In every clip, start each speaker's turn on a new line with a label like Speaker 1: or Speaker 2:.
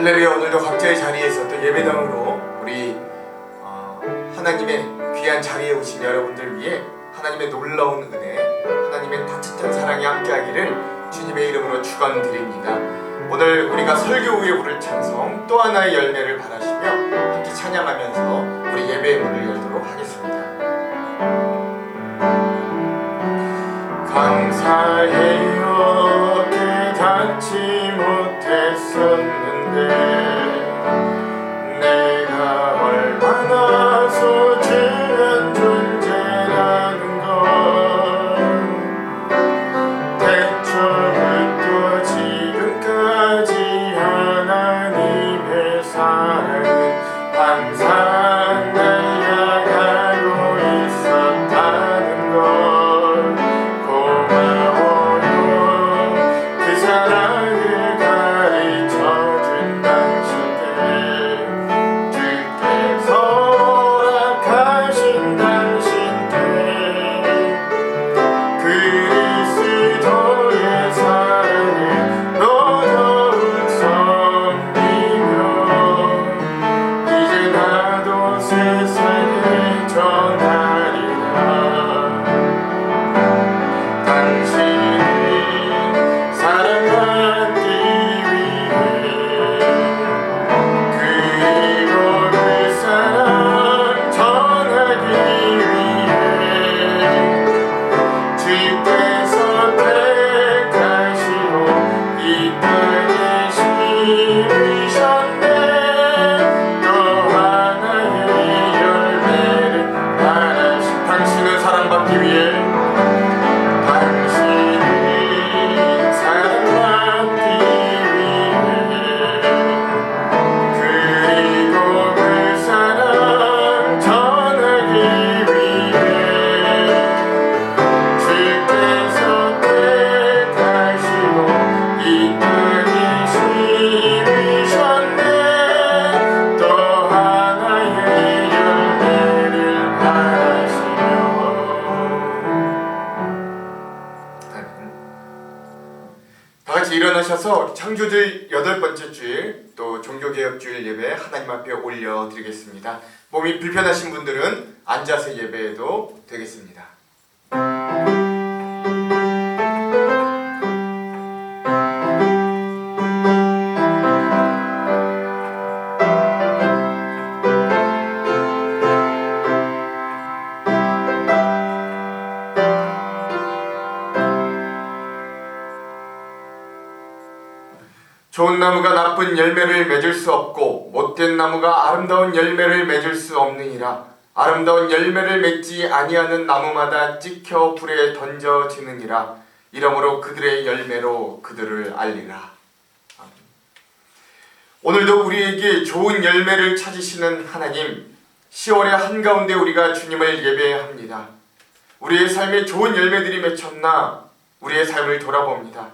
Speaker 1: 할렐루야. 오늘도 각자의 자리에서 또 예배당으로 우리 하나님의 귀한 자리에 오신 여러분들 위해 하나님의 놀라운 은혜, 하나님의 따뜻한 사랑이 함께하기를 주님의 이름으로 축원드립니다. 오늘 우리가 설교 후에 부를 찬송 또 하나의 열매를 바라시며 함께 찬양하면서 우리 예배의 문을 열도록 하겠습니다. 감사해요. 깨닫지 못했었는데 내가 얼마나 소중한 존재라는 걸 태초부터 지금까지 하나님의 사랑은 항상 날아가고 있었다는 걸 고마워요. 그 사랑을 가르쳐준 당신께 주께서 허락하신 당신께 그리스도의 사랑을 너더욱 섬기며 이제 나도 세상에 전하리라. 당신이 사랑받기 위해 그리고 그 사랑 전하기 위해 주께서 택하시고 이 땅에 심으셨네. 또 하나의 열매를 바라시. 당신은 사랑받기 위해 당신이 사랑받기 위해 그리고 그 사랑 전하기 위해 주께서 택하시고 이 땅에 심으셨네. 또 하나의 열매를 바라시며. 다같이 일어나셔서 창조주일 8번째 주일 또 종교개혁주일 예배 하나님 앞에 올려드리겠습니다. 몸이 불편하신 분들은 앉아서 예배해도 되겠습니다. 좋은 나무가 나쁜 열매를 맺을 수 없고 못된 나무가 아름다운 열매를 맺을 수 없느니라. 아름다운 열매를 맺지 아니하는 나무마다 찍혀 불에 던져지느니라. 이러므로 그들의 열매로 그들을 알리라. 오늘도 우리에게 좋은 열매를 찾으시는 하나님, 10월의 한가운데 우리가 주님을 예배합니다. 우리의 삶에 좋은 열매들이 맺혔나 우리의 삶을 돌아봅니다.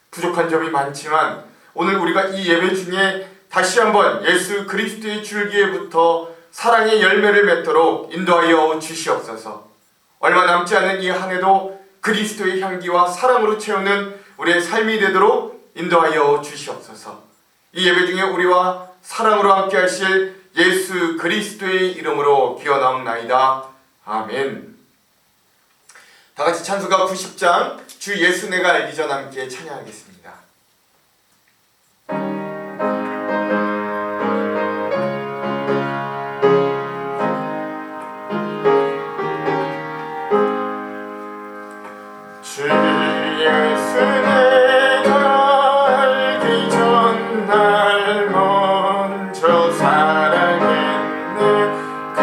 Speaker 1: 부족한 점이 많지만 오늘 우리가 이 예배 중에 다시 한번 예수 그리스도의 줄기에부터 사랑의 열매를 맺도록 인도하여 주시옵소서. 얼마 남지 않은 이 한 해도 그리스도의 향기와 사랑으로 채우는 우리의 삶이 되도록 인도하여 주시옵소서. 이 예배 중에 우리와 사랑으로 함께 하실 예수 그리스도의 이름으로 기원하옵나이다. 아멘. 다같이 찬송가 90장 주 예수 내가 알기 전 함께 찬양하겠습니다. 주 예수 내가 알기 전 날 먼저 사랑했네. 그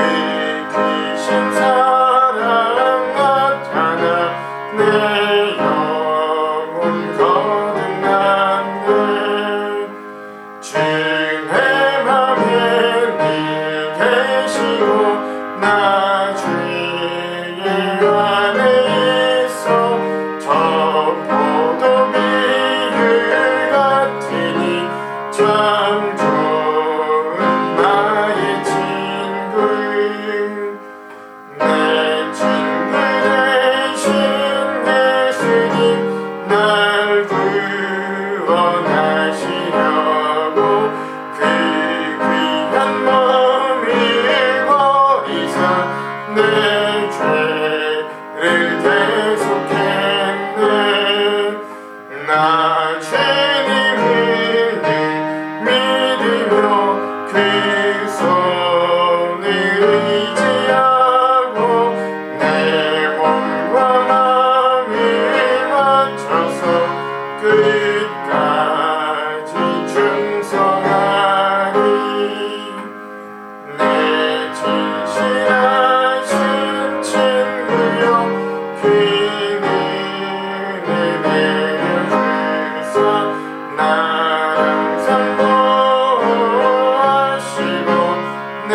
Speaker 1: 귀신 사랑 나타나 내 영혼 거듭났네. 주의 맘에 늘 계시고 나 주의 안에 있어 저 포도비율 같으니 참 좋은 나의 친구. 내 친구 되신 예수님 날 구원하시려고 그 내 죄를 대속했네. 나 주님을 믿으며 그 손을 의지하고 내 몸과 마음을 맞춰서 끝까지 충성하리. 내 진실하신 친구여 그 은혜 내려주사 나를 항상 보호하시고 내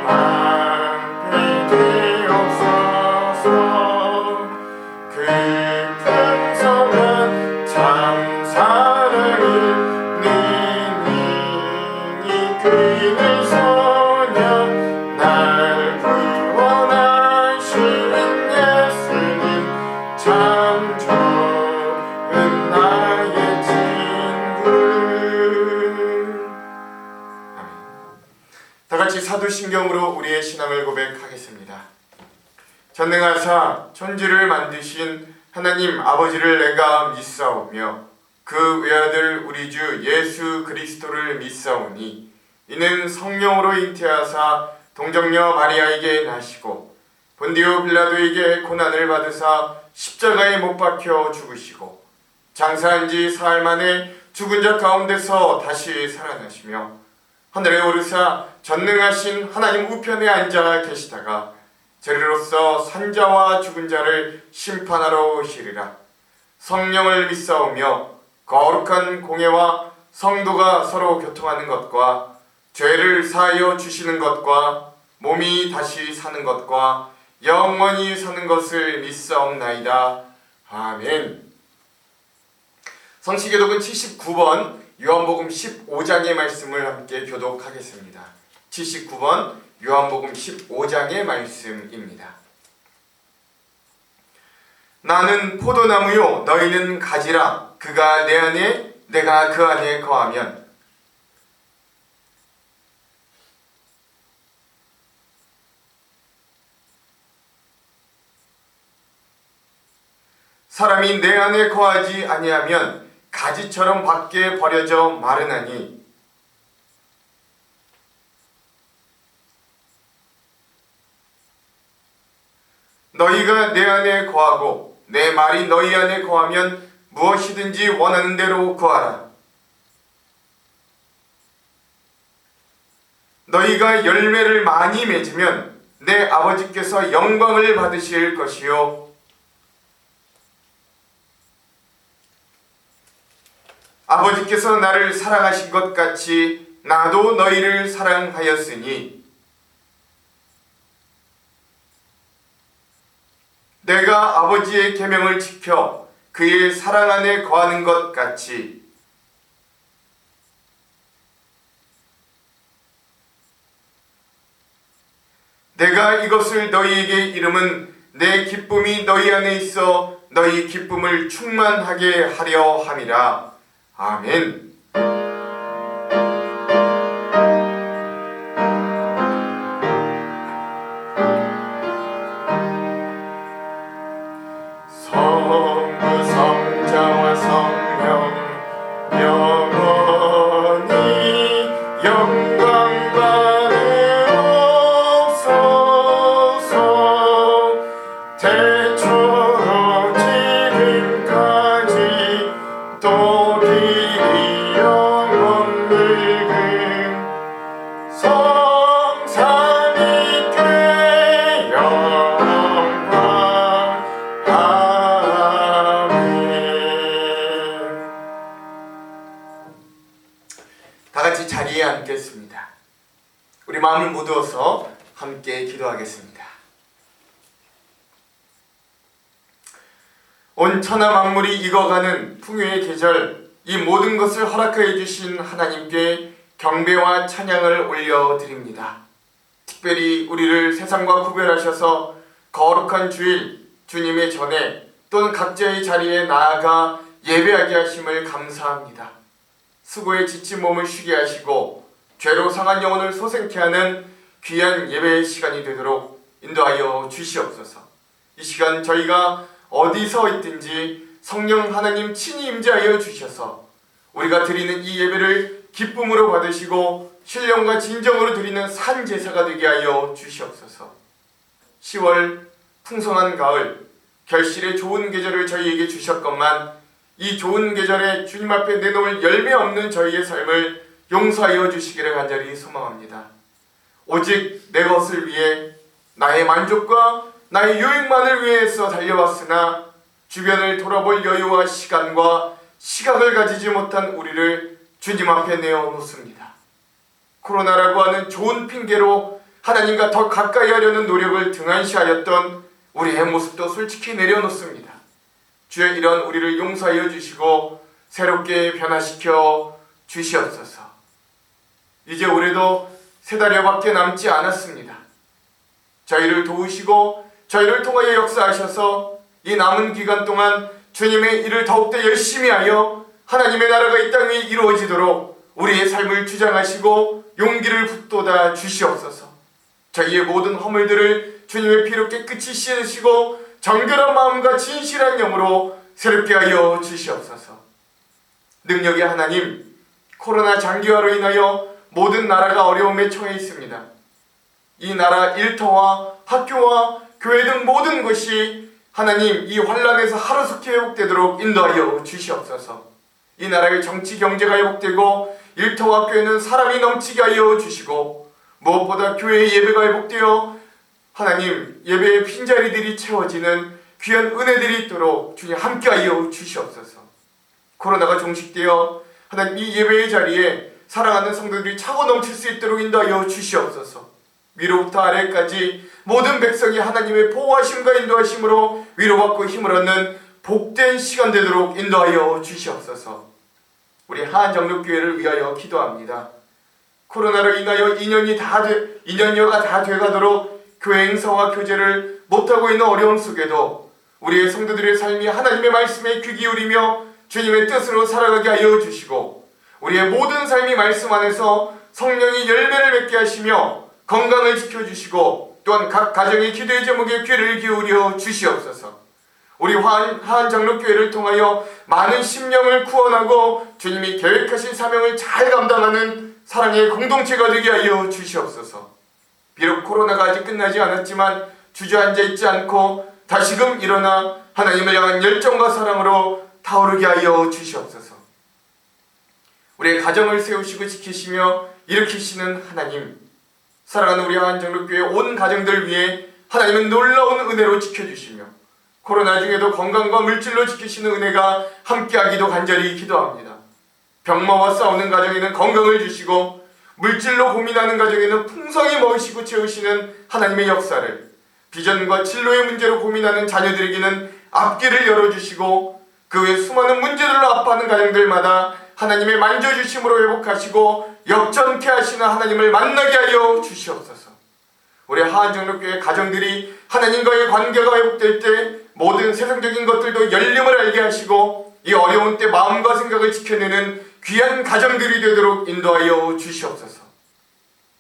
Speaker 1: 방패 되옵소서. 그 풍성한 참 사랑을 능히 그의 소녀 날 구원하신 예수님 참 좋은 나의 친구. 아멘. 다같이 사도신경으로 우리의 신앙을 고백하겠습니다. 전능하사 천지를 만드신 하나님 아버지를 내가 믿사오며 그 외아들 우리 주 예수 그리스도를 믿사오니 이는 성령으로 잉태하사 동정녀 마리아에게 나시고 본디오 빌라도에게 고난을 받으사 십자가에 못 박혀 죽으시고 장사한 지 사흘 만에 죽은 자 가운데서 다시 살아나시며 하늘에 오르사 전능하신 하나님 우편에 앉아 계시다가 저리로서 산자와 죽은 자를 심판하러 오시리라. 성령을 믿사오며 거룩한 공예와 성도가 서로 교통하는 것과 죄를 사하여 주시는 것과 몸이 다시 사는 것과 영원히 사는 것을 믿사옵나이다. 아멘. 성시교독은 79번 요한복음 15장의 말씀을 함께 교독하겠습니다. 79번 요한복음 15장의 말씀입니다. 나는 포도나무요 너희는 가지라. 그가 내 안에 내가 그 안에 거하면 사람이 내 안에 거하지 아니하면 가지처럼 밖에 버려져 마르나니 너희가 내 안에 거하고 내 말이 너희 안에 거하면 무엇이든지 원하는 대로 구하라. 너희가 열매를 많이 맺으면 내 아버지께서 영광을 받으실 것이요 아버지께서 나를 사랑하신 것 같이 나도 너희를 사랑하였으니 내가 아버지의 계명을 지켜 그의 사랑 안에 거하는 것 같이 내가 이것을 너희에게 이름은 내 기쁨이 너희 안에 있어 너희 기쁨을 충만하게 하려 함이라. 아멘. 성부 성자와 성령 영원히 영광 받으옵소서. 태초로 지금까지 또 길이 영원 늙은 성삼위께 영광. 다같이 자리에 앉겠습니다. 우리 마음을 모두어서 함께 기도하겠습니다. 온 천하 만물이 익어가는 풍요의 계절, 이 모든 것을 허락해 주신 하나님께 경배와 찬양을 올려드립니다. 특별히 우리를 세상과 구별하셔서 거룩한 주일, 주님의 전에 또는 각자의 자리에 나아가 예배하게 하심을 감사합니다. 수고에 지친 몸을 쉬게 하시고 죄로 상한 영혼을 소생케 하는 귀한 예배의 시간이 되도록 인도하여 주시옵소서. 이 시간 저희가 어디서 있든지 성령 하나님 친히 임재하여 주셔서 우리가 드리는 이 예배를 기쁨으로 받으시고 신령과 진정으로 드리는 산 제사가 되게 하여 주시옵소서. 10월 풍성한 가을, 결실의 좋은 계절을 저희에게 주셨건만 이 좋은 계절에 주님 앞에 내놓을 열매 없는 저희의 삶을 용서하여 주시기를 간절히 소망합니다. 오직 내 것을 위해 나의 만족과 나의 유익만을 위해서 달려왔으나 주변을 돌아볼 여유와 시간과 시각을 가지지 못한 우리를 주님 앞에 내어놓습니다. 코로나라고 하는 좋은 핑계로 하나님과 더 가까이 하려는 노력을 등한시하였던 우리의 모습도 솔직히 내려놓습니다. 주여, 이런 우리를 용서하여 주시고 새롭게 변화시켜 주시옵소서. 이제 올해도 3달여밖에 남지 않았습니다. 저희를 도우시고 저희를 통하여 역사하셔서 이 남은 기간 동안 주님의 일을 더욱더 열심히 하여 하나님의 나라가 이 땅 위에 이루어지도록 우리의 삶을 주장하시고 용기를 북돋아 주시옵소서. 저희의 모든 허물들을 주님의 피로 깨끗이 씻으시고 정결한 마음과 진실한 영으로 새롭게 하여 주시옵소서. 능력의 하나님, 코로나 장기화로 인하여 모든 나라가 어려움에 처해 있습니다. 이 나라 일터와 학교와 교회 등 모든 것이 하나님 이 환란에서 하루속히 회복되도록 인도하여 주시옵소서. 이 나라의 정치 경제가 회복되고 일터와 학교에는 사람이 넘치게 하여 주시고 무엇보다 교회의 예배가 회복되어 하나님 예배의 빈자리들이 채워지는 귀한 은혜들이 있도록 주님 함께하여 주시옵소서. 코로나가 종식되어 하나님 이 예배의 자리에 사랑하는 성도들이 차고 넘칠 수 있도록 인도하여 주시옵소서. 위로부터 아래까지 모든 백성이 하나님의 보호하심과 인도하심으로 위로받고 힘을 얻는 복된 시간 되도록 인도하여 주시옵소서. 우리 하안정력교회를 위하여 기도합니다. 코로나로 인하여 2년여가 다 돼가도록 교회 행사와 교제를 못하고 있는 어려움 속에도 우리의 성도들의 삶이 하나님의 말씀에 귀 기울이며 주님의 뜻으로 살아가게 하여 주시고 우리의 모든 삶이 말씀 안에서 성령이 열매를 맺게 하시며 건강을 지켜주시고 또한 각 가정의 기도의 제목에 귀를 기울여 주시옵소서. 우리 하안장로교회를 통하여 많은 심령을 구원하고 주님이 계획하신 사명을 잘 감당하는 사랑의 공동체가 되게 하여 주시옵소서. 비록 코로나가 아직 끝나지 않았지만 주저앉아 있지 않고 다시금 일어나 하나님을 향한 열정과 사랑으로 타오르게 하여 주시옵소서. 우리의 가정을 세우시고 지키시며 일으키시는 하나님, 사랑하는 우리 하안장로교회 온 가정들 위해 하나님은 놀라운 은혜로 지켜주시며 코로나 중에도 건강과 물질로 지키시는 은혜가 함께하기도 간절히 기도합니다. 병마와 싸우는 가정에는 건강을 주시고 물질로 고민하는 가정에는 풍성히 먹이시고 채우시는 하나님의 역사를, 비전과 진로의 문제로 고민하는 자녀들에게는 앞길을 열어주시고 그 외 수많은 문제들로 아파하는 가정들마다 하나님의 만져주심으로 회복하시고 역전케 하시는 하나님을 만나게 하여 주시옵소서. 우리 하안정력교회 가정들이 하나님과의 관계가 회복될 때 모든 세상적인 것들도 열림을 알게 하시고 이 어려운 때 마음과 생각을 지켜내는 귀한 가정들이 되도록 인도하여 주시옵소서.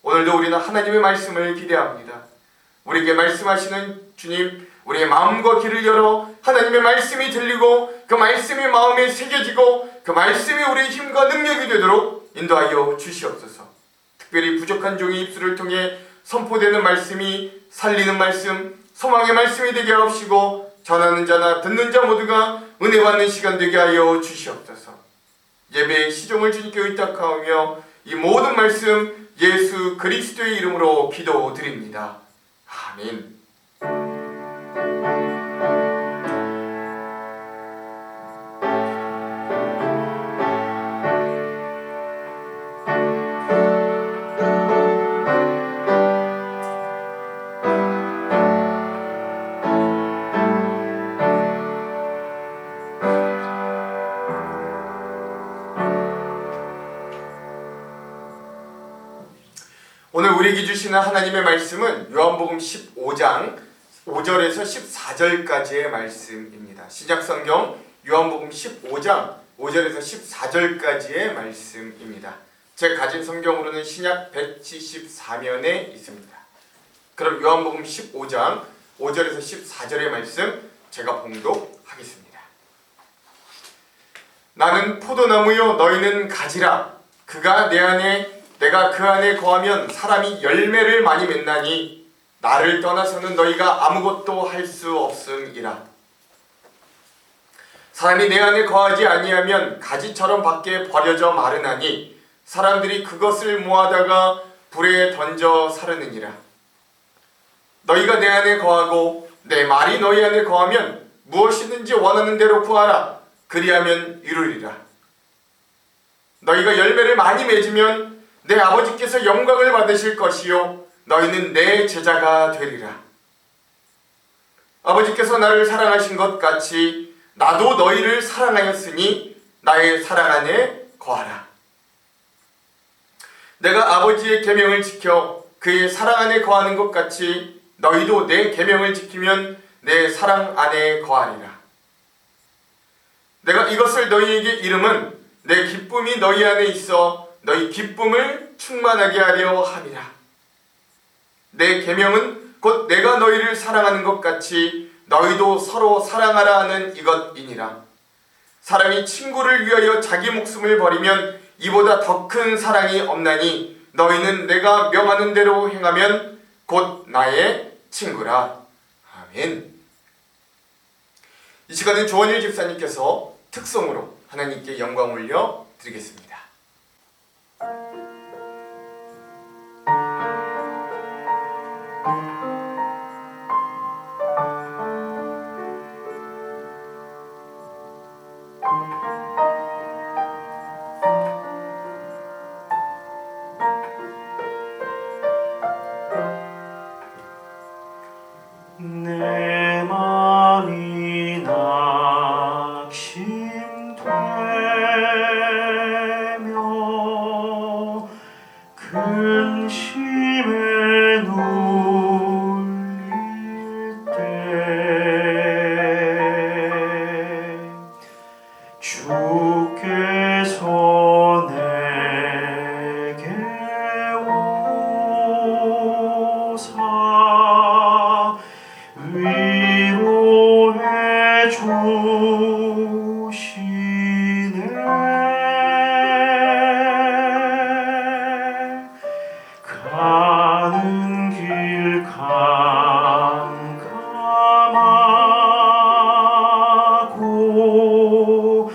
Speaker 1: 오늘도 우리는 하나님의 말씀을 기대합니다. 우리에게 말씀하시는 주님, 우리의 마음과 귀를 열어 하나님의 말씀이 들리고 그 말씀이 마음에 새겨지고 그 말씀이 우리의 힘과 능력이 되도록 인도하여 주시옵소서. 특별히 부족한 종의 입술을 통해 선포되는 말씀이 살리는 말씀, 소망의 말씀이 되게 하옵시고 전하는 자나 듣는 자 모두가 은혜 받는 시간 되게 하여 주시옵소서. 예배의 시종을 주님께 의탁하오며 이 모든 말씀 예수 그리스도의 이름으로 기도드립니다. 아멘. 오늘 우리에게 주시는 하나님의 말씀은 요한복음 15장 5절에서 14절까지의 말씀입니다. 신약성경 요한복음 15장 5절에서 14절까지의 말씀입니다. 제가 가진 성경으로는 신약 174면에 있습니다. 그럼 요한복음 15장 5절에서 14절의 말씀 제가 봉독하겠습니다. 나는 포도나무요 너희는 가지라. 그가 내 안에 내가 그 안에 거하면 사람이 열매를 많이 맺나니 나를 떠나서는 너희가 아무것도 할 수 없음이라. 사람이 내 안에 거하지 아니하면 가지처럼 밖에 버려져 마르나니 사람들이 그것을 모아다가 불에 던져 사르느니라. 너희가 내 안에 거하고 내 말이 너희 안에 거하면 무엇이든지 원하는 대로 구하라. 그리하면 이루리라. 너희가 열매를 많이 맺으면 내 아버지께서 영광을 받으실 것이요 너희는 내 제자가 되리라. 아버지께서 나를 사랑하신 것 같이 나도 너희를 사랑하였으니 나의 사랑 안에 거하라. 내가 아버지의 계명을 지켜 그의 사랑 안에 거하는 것 같이 너희도 내 계명을 지키면 내 사랑 안에 거하리라. 내가 이것을 너희에게 이름은 내 기쁨이 너희 안에 있어 너희 기쁨을 충만하게 하려 함이라. 내 계명은 곧 내가 너희를 사랑하는 것 같이 너희도 서로 사랑하라 하는 이것이니라. 사람이 친구를 위하여 자기 목숨을 버리면 이보다 더 큰 사랑이 없나니 너희는 내가 명하는 대로 행하면 곧 나의 친구라. 아멘. 이 시간은 조원일 집사님께서 특송으로 하나님께 영광 올려 드리겠습니다.
Speaker 2: 내 맘이 낙심되며 근심에 눌릴 때 주께서 내게 오사 위로해 주시네. 가는 길 캄캄하고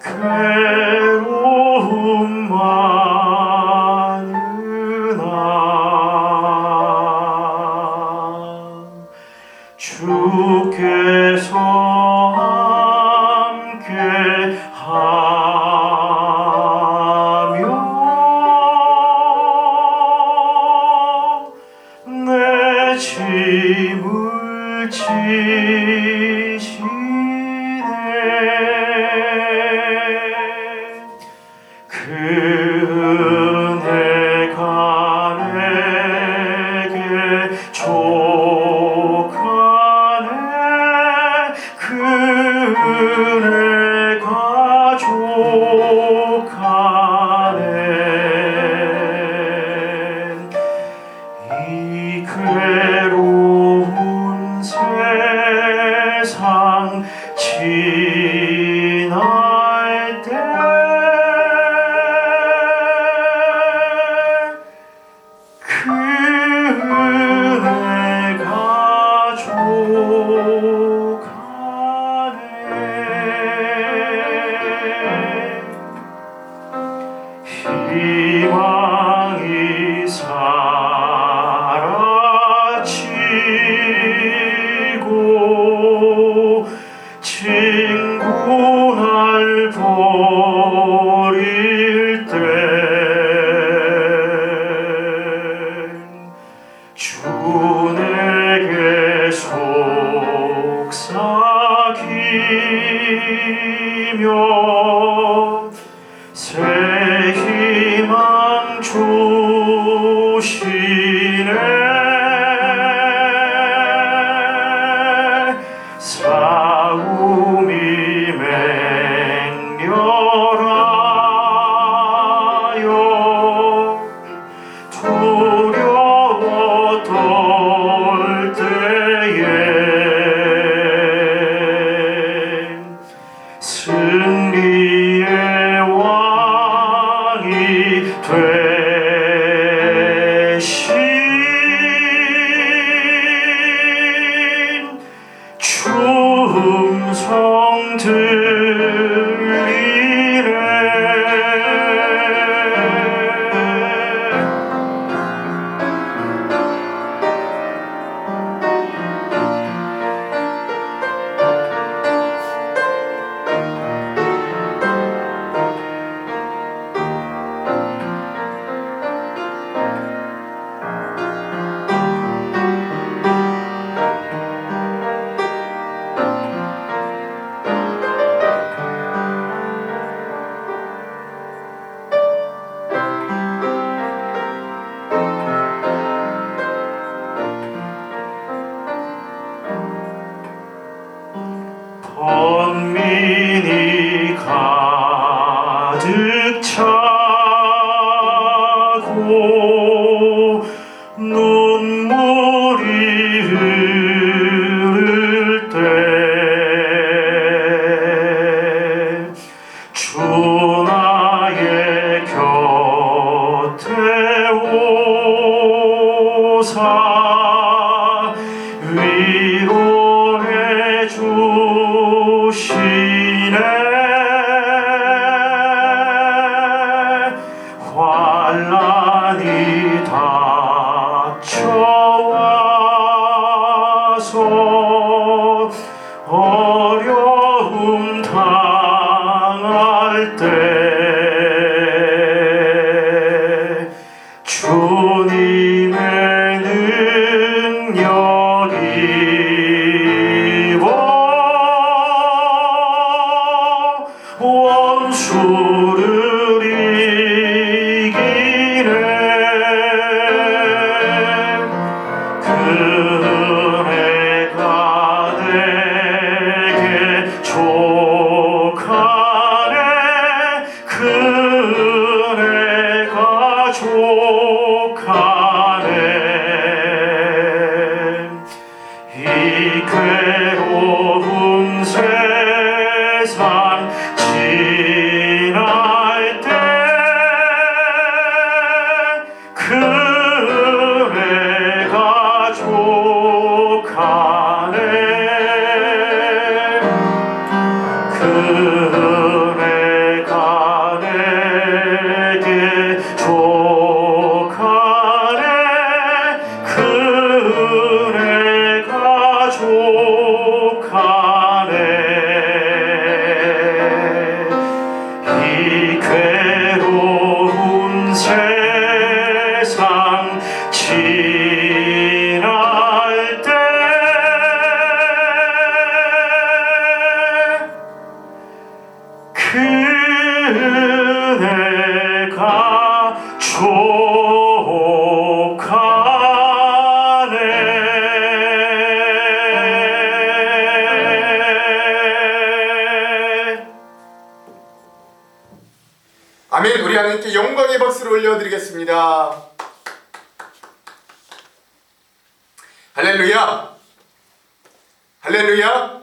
Speaker 2: 괴로움 많으나 주께서 함께 하며 내 짐을 지시네. 그 은혜가 내게 족하네. 그 은혜가 족하네. 이 괴로운 세상 지날 때 그 은혜가 족하네. 희망이 사라지고 친구 날 버릴 때 주 내게 손 음성 들리네. 번민이 가득 차고 눈물이 흐를 때 주 나의 곁에 오사 위로해 주시네. 환난이 닥쳐와서 어려움 당할 때 주님의 능력이 원수를 이기네. 그 은혜가 내게 족하네. 그 은혜가 족하네. 이 괴로운 세상 지날 때 그 은혜가 족하네. 그 은혜가 내게 족하네. 그 은혜가 족하네. 이 괴로운 세상 지날 때 그 은혜가 족하네.
Speaker 1: 아멘. 우리 하나님께 영광의 박수를 올려드리겠습니다. 할렐루야. 할렐루야.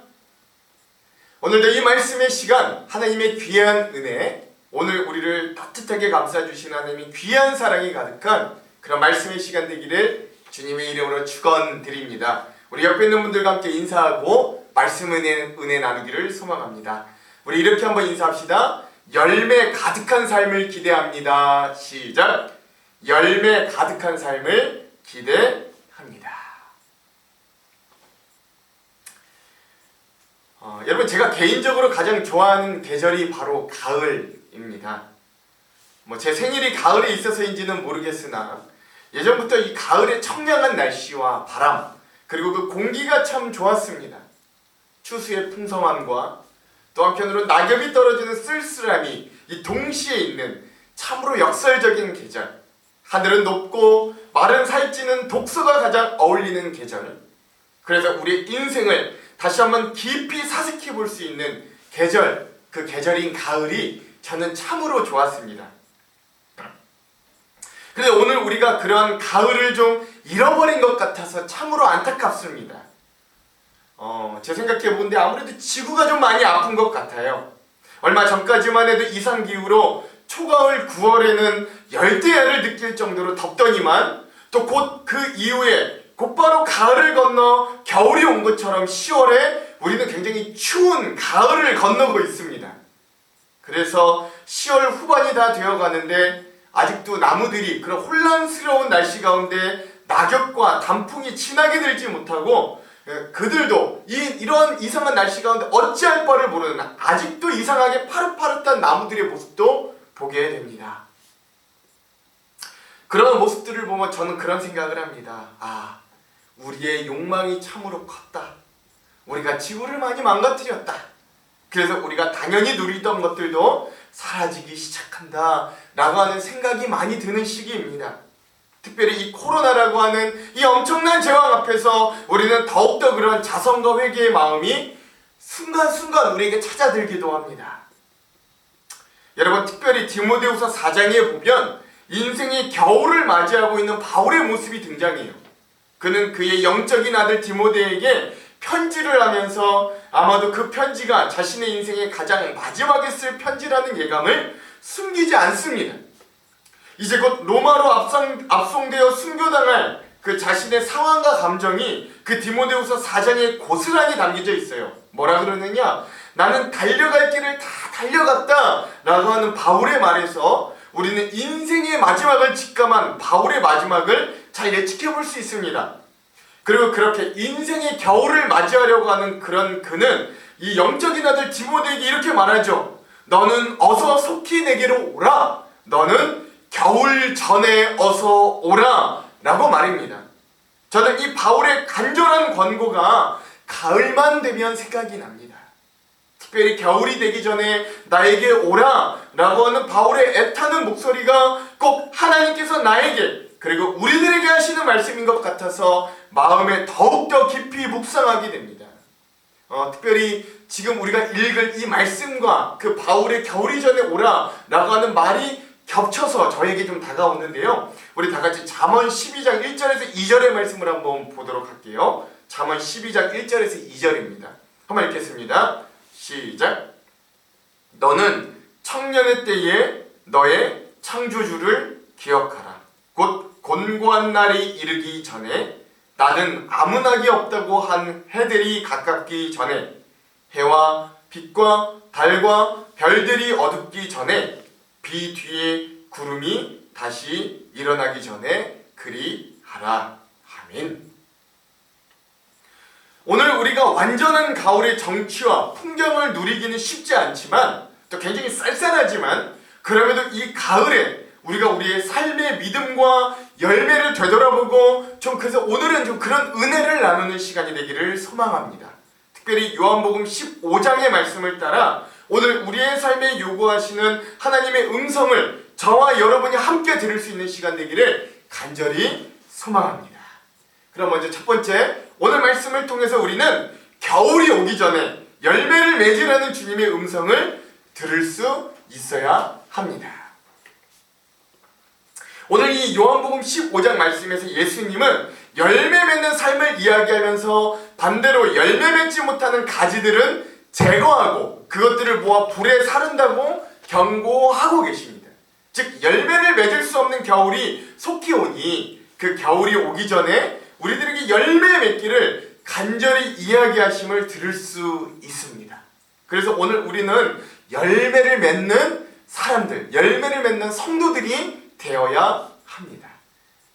Speaker 1: 오늘도 이 말씀의 시간, 하나님의 귀한 은혜, 오늘 우리를 따뜻하게 감싸주신 하나님의 귀한 사랑이 가득한 그런 말씀의 시간 되기를 주님의 이름으로 축원드립니다. 우리 옆에 있는 분들과 함께 인사하고 말씀 은혜 나누기를 소망합니다. 우리 이렇게 한번 인사합시다. 열매 가득한 삶을 기대합니다. 시작. 열매 가득한 삶을 기대합니다. 여러분, 제가 개인적으로 가장 좋아하는 계절이 바로 가을입니다. 제 생일이 가을에 있어서인지는 모르겠으나 예전부터 이 가을의 청량한 날씨와 바람, 그리고 그 공기가 참 좋았습니다. 추수의 풍성함과 또 한편으로 낙엽이 떨어지는 쓸쓸함이 이 동시에 있는 참으로 역설적인 계절. 하늘은 높고 마른 살찌는 독서가 가장 어울리는 계절. 그래서 우리의 인생을 다시 한번 깊이 사색해 볼 수 있는 계절, 그 계절인 가을이 저는 참으로 좋았습니다. 그런데 오늘 우리가 그러한 가을을 좀 잃어버린 것 같아서 참으로 안타깝습니다. 제 생각해 보는데 아무래도 지구가 좀 많이 아픈 것 같아요. 얼마 전까지만 해도 이상기후로 초가을 9월에는 열대야를 느낄 정도로 덥더니만 또 곧 그 이후에 곧바로 가을을 건너 겨울이 온 것처럼 10월에 우리는 굉장히 추운 가을을 건너고 있습니다. 그래서 10월 후반이 다 되어가는데 아직도 나무들이 그런 혼란스러운 날씨 가운데 낙엽과 단풍이 진하게 들지 못하고 그들도 이런 이상한 날씨 가운데 어찌할 바를 모르는 아직도 이상하게 파릇파릇한 나무들의 모습도 보게 됩니다. 그런 모습들을 보면 저는 그런 생각을 합니다. 우리의 욕망이 참으로 컸다. 우리가 지구를 많이 망가뜨렸다. 그래서 우리가 당연히 누리던 것들도 사라지기 시작한다 라고 하는 생각이 많이 드는 시기입니다. 특별히 이 코로나라고 하는 이 엄청난 재앙 앞에서 우리는 더욱더 그런 자성과 회개의 마음이 순간순간 우리에게 찾아들기도 합니다. 여러분, 특별히 디모데후서 4장에 보면 인생의 겨울을 맞이하고 있는 바울의 모습이 등장해요. 그는 그의 영적인 아들 디모데에게 편지를 하면서 아마도 그 편지가 자신의 인생의 가장 마지막에 쓸 편지라는 예감을 숨기지 않습니다. 이제 곧 로마로 압송되어 순교당할 그 자신의 상황과 감정이 그 디모데후서 4장에 고스란히 담겨져 있어요. 뭐라 그러느냐? 나는 달려갈 길을 다 달려갔다 라고 하는 바울의 말에서 우리는 인생의 마지막을 직감한 바울의 마지막을 잘 예측해 볼 수 있습니다. 그리고 그렇게 인생의 겨울을 맞이하려고 하는 그런 그는 이 영적인 아들 디모데에게 이렇게 말하죠. 너는 어서 속히 내게로 오라. 너는 겨울 전에 어서 오라 라고 말입니다. 저는 이 바울의 간절한 권고가 가을만 되면 생각이 납니다. 특별히 겨울이 되기 전에 나에게 오라 라고 하는 바울의 애타는 목소리가 꼭 하나님께서 나에게 그리고 우리들에게 하시는 말씀인 것 같아서 마음에 더욱더 깊이 묵상하게 됩니다. 특별히 지금 우리가 읽을 이 말씀과 그 바울의 겨울이 전에 오라 라고 하는 말이 겹쳐서 저에게 좀 다가오는데요. 우리 다 같이 잠언 12장 1절에서 2절의 말씀을 한번 보도록 할게요. 잠언 12장 1절에서 2절입니다. 한번 읽겠습니다. 시작. 너는 청년의 때에 너의 창조주를 기억하라. 곧 곤고한 날이 이르기 전에 나는 아무나기 없다고 한 해들이 가깝기 전에 해와 빛과 달과 별들이 어둡기 전에 비 뒤에 구름이 다시 일어나기 전에 그리하라. 아멘. 오늘 우리가 완전한 가을의 정취와 풍경을 누리기는 쉽지 않지만 또 굉장히 쌀쌀하지만 그럼에도 이 가을에 우리가 우리의 삶의 믿음과 열매를 되돌아보고 좀 그래서 오늘은 좀 그런 은혜를 나누는 시간이 되기를 소망합니다. 특별히 요한복음 15장의 말씀을 따라 오늘 우리의 삶에 요구하시는 하나님의 음성을 저와 여러분이 함께 들을 수 있는 시간 되기를 간절히 소망합니다. 그럼 먼저 첫 번째, 오늘 말씀을 통해서 우리는 겨울이 오기 전에 열매를 맺으라는 주님의 음성을 들을 수 있어야 합니다. 오늘 이 요한복음 15장 말씀에서 예수님은 열매 맺는 삶을 이야기하면서 반대로 열매 맺지 못하는 가지들은 제거하고 그것들을 모아 불에 사른다고 경고하고 계십니다. 즉 열매를 맺을 수 없는 겨울이 속히 오니 그 겨울이 오기 전에 우리들에게 열매 맺기를 간절히 이야기하심을 들을 수 있습니다. 그래서 오늘 우리는 열매를 맺는 사람들, 열매를 맺는 성도들이 되어야 합니다.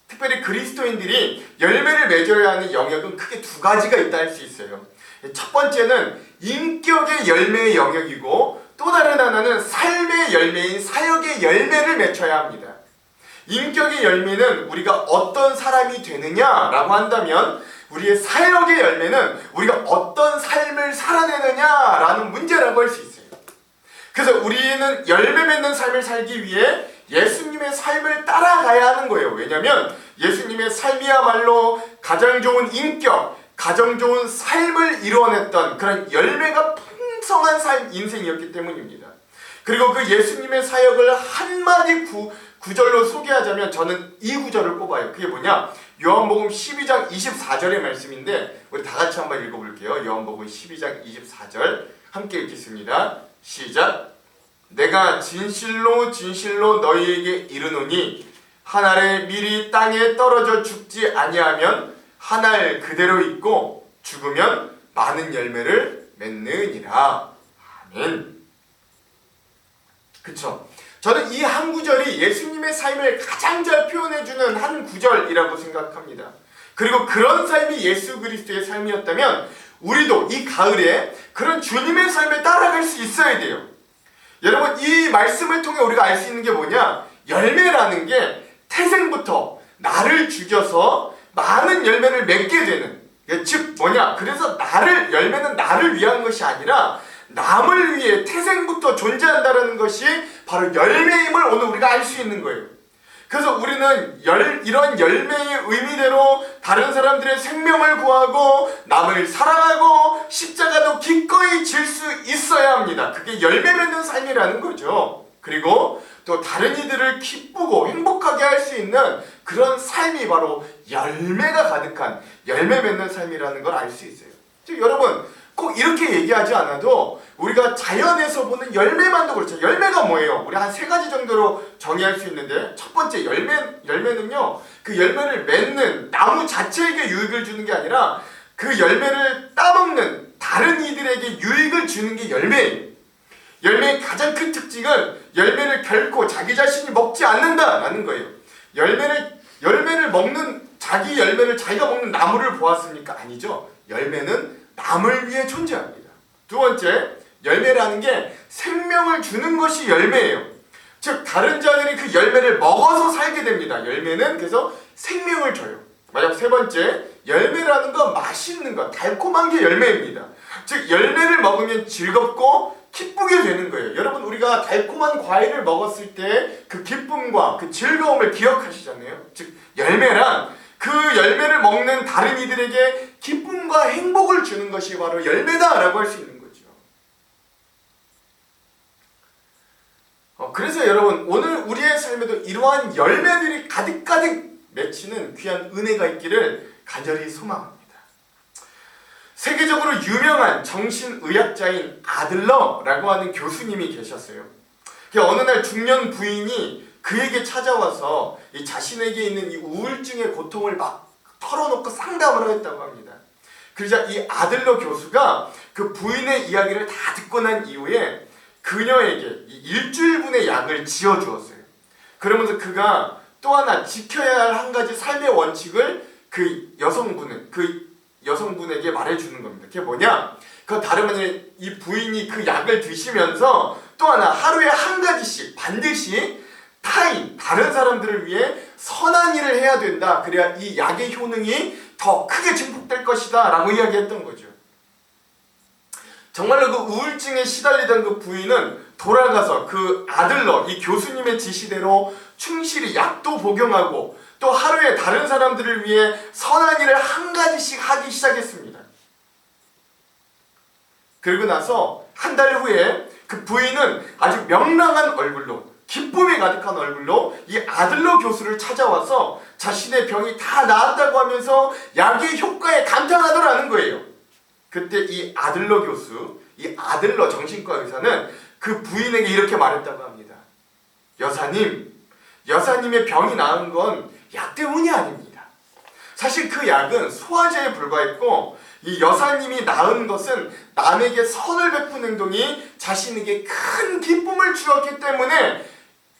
Speaker 1: 특별히 그리스도인들이 열매를 맺어야 하는 영역은 크게 두 가지가 있다 할 수 있어요. 첫 번째는 인격의 열매의 영역이고 또 다른 하나는 삶의 열매인 사역의 열매를 맺어야 합니다. 인격의 열매는 우리가 어떤 사람이 되느냐라고 한다면 우리의 사역의 열매는 우리가 어떤 삶을 살아내느냐라는 문제라고 할 수 있어요. 그래서 우리는 열매 맺는 삶을 살기 위해 예수님의 삶을 따라가야 하는 거예요. 왜냐하면 예수님의 삶이야말로 가장 좋은 인격, 가장 좋은 삶을 이루어냈던 그런 열매가 풍성한 삶 인생이었기 때문입니다. 그리고 그 예수님의 사역을 한마디 구절로 소개하자면 저는 이 구절을 꼽아요. 그게 뭐냐? 요한복음 12장 24절의 말씀인데 우리 다 같이 한번 읽어볼게요. 요한복음 12장 24절 함께 읽겠습니다. 시작. 내가 진실로 진실로 너희에게 이르노니 한 알의 밀이 땅에 떨어져 죽지 아니하면 한 알 그대로 있고 죽으면 많은 열매를 맺느니라. 아멘. 그쵸? 저는 이 한 구절이 예수님의 삶을 가장 잘 표현해주는 한 구절이라고 생각합니다. 그리고 그런 삶이 예수 그리스도의 삶이었다면 우리도 이 가을에 그런 주님의 삶을 따라갈 수 있어야 돼요. 여러분, 이 말씀을 통해 우리가 알 수 있는 게 뭐냐? 열매라는 게 태생부터 나를 죽여서 많은 열매를 맺게 되는, 즉 뭐냐? 그래서 열매는 나를 위한 것이 아니라 남을 위해 태생부터 존재한다는 것이 바로 열매임을 오늘 우리가 알 수 있는 거예요. 그래서 우리는 이런 열매의 의미대로 다른 사람들의 생명을 구하고 남을 사랑하고 십자가도 기꺼이 질 수 있어야 합니다. 그게 열매 맺는 삶이라는 거죠. 그리고 또 다른 이들을 기쁘고 행복하게 할 수 있는 그런 삶이 바로 열매가 가득한 열매 맺는 삶이라는 걸 알 수 있어요. 즉 여러분, 꼭 이렇게 얘기하지 않아도 우리가 자연에서 보는 열매만도 그렇죠. 열매가 뭐예요? 우리 한 3가지 정도로 정의할 수 있는데, 첫 번째 열매는요, 그 열매를 맺는 나무 자체에게 유익을 주는 게 아니라 그 열매를 따먹는 다른 이들에게 유익을 주는 게 열매예요. 열매의 가장 큰 특징은 열매를 결코 자기 자신이 먹지 않는다라는 거예요. 열매를 먹는, 자기 열매를 자기가 먹는 나무를 보았습니까? 아니죠. 열매는 남을 위해 존재합니다. 두 번째, 열매라는 게 생명을 주는 것이 열매예요. 즉 다른 자들이 그 열매를 먹어서 살게 됩니다. 열매는 그래서 생명을 줘요. 만약 세 번째, 열매라는 건 맛있는 것, 달콤한 게 열매입니다. 즉 열매를 먹으면 즐겁고 기쁘게 되는 거예요. 여러분, 우리가 달콤한 과일을 먹었을 때 그 기쁨과 그 즐거움을 기억하시잖아요. 즉 열매란 그 열매를 먹는 다른 이들에게 기쁨과 행복을 주는 것이 바로 열매다라고 할 수 있는 거죠. 그래서 여러분, 오늘 우리의 삶에도 이러한 열매들이 가득가득 맺히는 귀한 은혜가 있기를 간절히 소망합니다. 세계적으로 유명한 정신의학자인 아들러라고 하는 교수님이 계셨어요. 어느 날 중년 부인이 그에게 찾아와서 이 자신에게 있는 이 우울증의 고통을 막 털어놓고 상담을 했다고 합니다. 그러자 이 아들러 교수가 그 부인의 이야기를 다 듣고 난 이후에 그녀에게 일주일분의 약을 지어주었어요. 그러면서 그가 또 하나 지켜야 할 한 가지 삶의 원칙을 그 여성분에게 말해주는 겁니다. 그게 뭐냐? 그건 다름 아니라 이 부인이 그 약을 드시면서 또 하나 하루에 한 가지씩 반드시 다른 사람들을 위해 선한 일을 해야 된다. 그래야 이 약의 효능이 더 크게 증폭될 것이다 라고 이야기했던 거죠. 정말로 그 우울증에 시달리던 그 부인은 돌아가서 그 아들러, 이 교수님의 지시대로 충실히 약도 복용하고 또 하루에 다른 사람들을 위해 선한 일을 한 가지씩 하기 시작했습니다. 그리고 나서 한 달 후에 그 부인은 아주 명랑한 얼굴로, 기쁨이 가득한 얼굴로 이 아들러 교수를 찾아와서 자신의 병이 다 나았다고 하면서 약의 효과에 감탄하더라는 거예요. 그때 이 아들러 교수, 이 아들러 정신과 의사는 그 부인에게 이렇게 말했다고 합니다. 여사님의 병이 나은 건 약 때문이 아닙니다. 사실 그 약은 소화제에 불과했고 이 여사님이 나은 것은 남에게 선을 베푼 행동이 자신에게 큰 기쁨을 주었기 때문에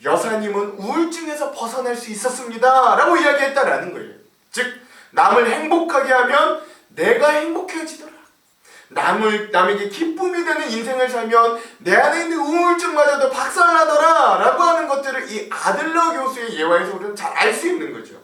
Speaker 1: 여사님은 우울증에서 벗어날 수 있었습니다 라고 이야기했다라는 거예요. 즉 남을 행복하게 하면 내가 행복해지더라. 남에게 기쁨이 되는 인생을 살면 내 안에 있는 우울증마저도 박살나더라 라고 하는 것들을 이 아들러 교수의 예화에서 우리는 잘 알 수 있는 거죠.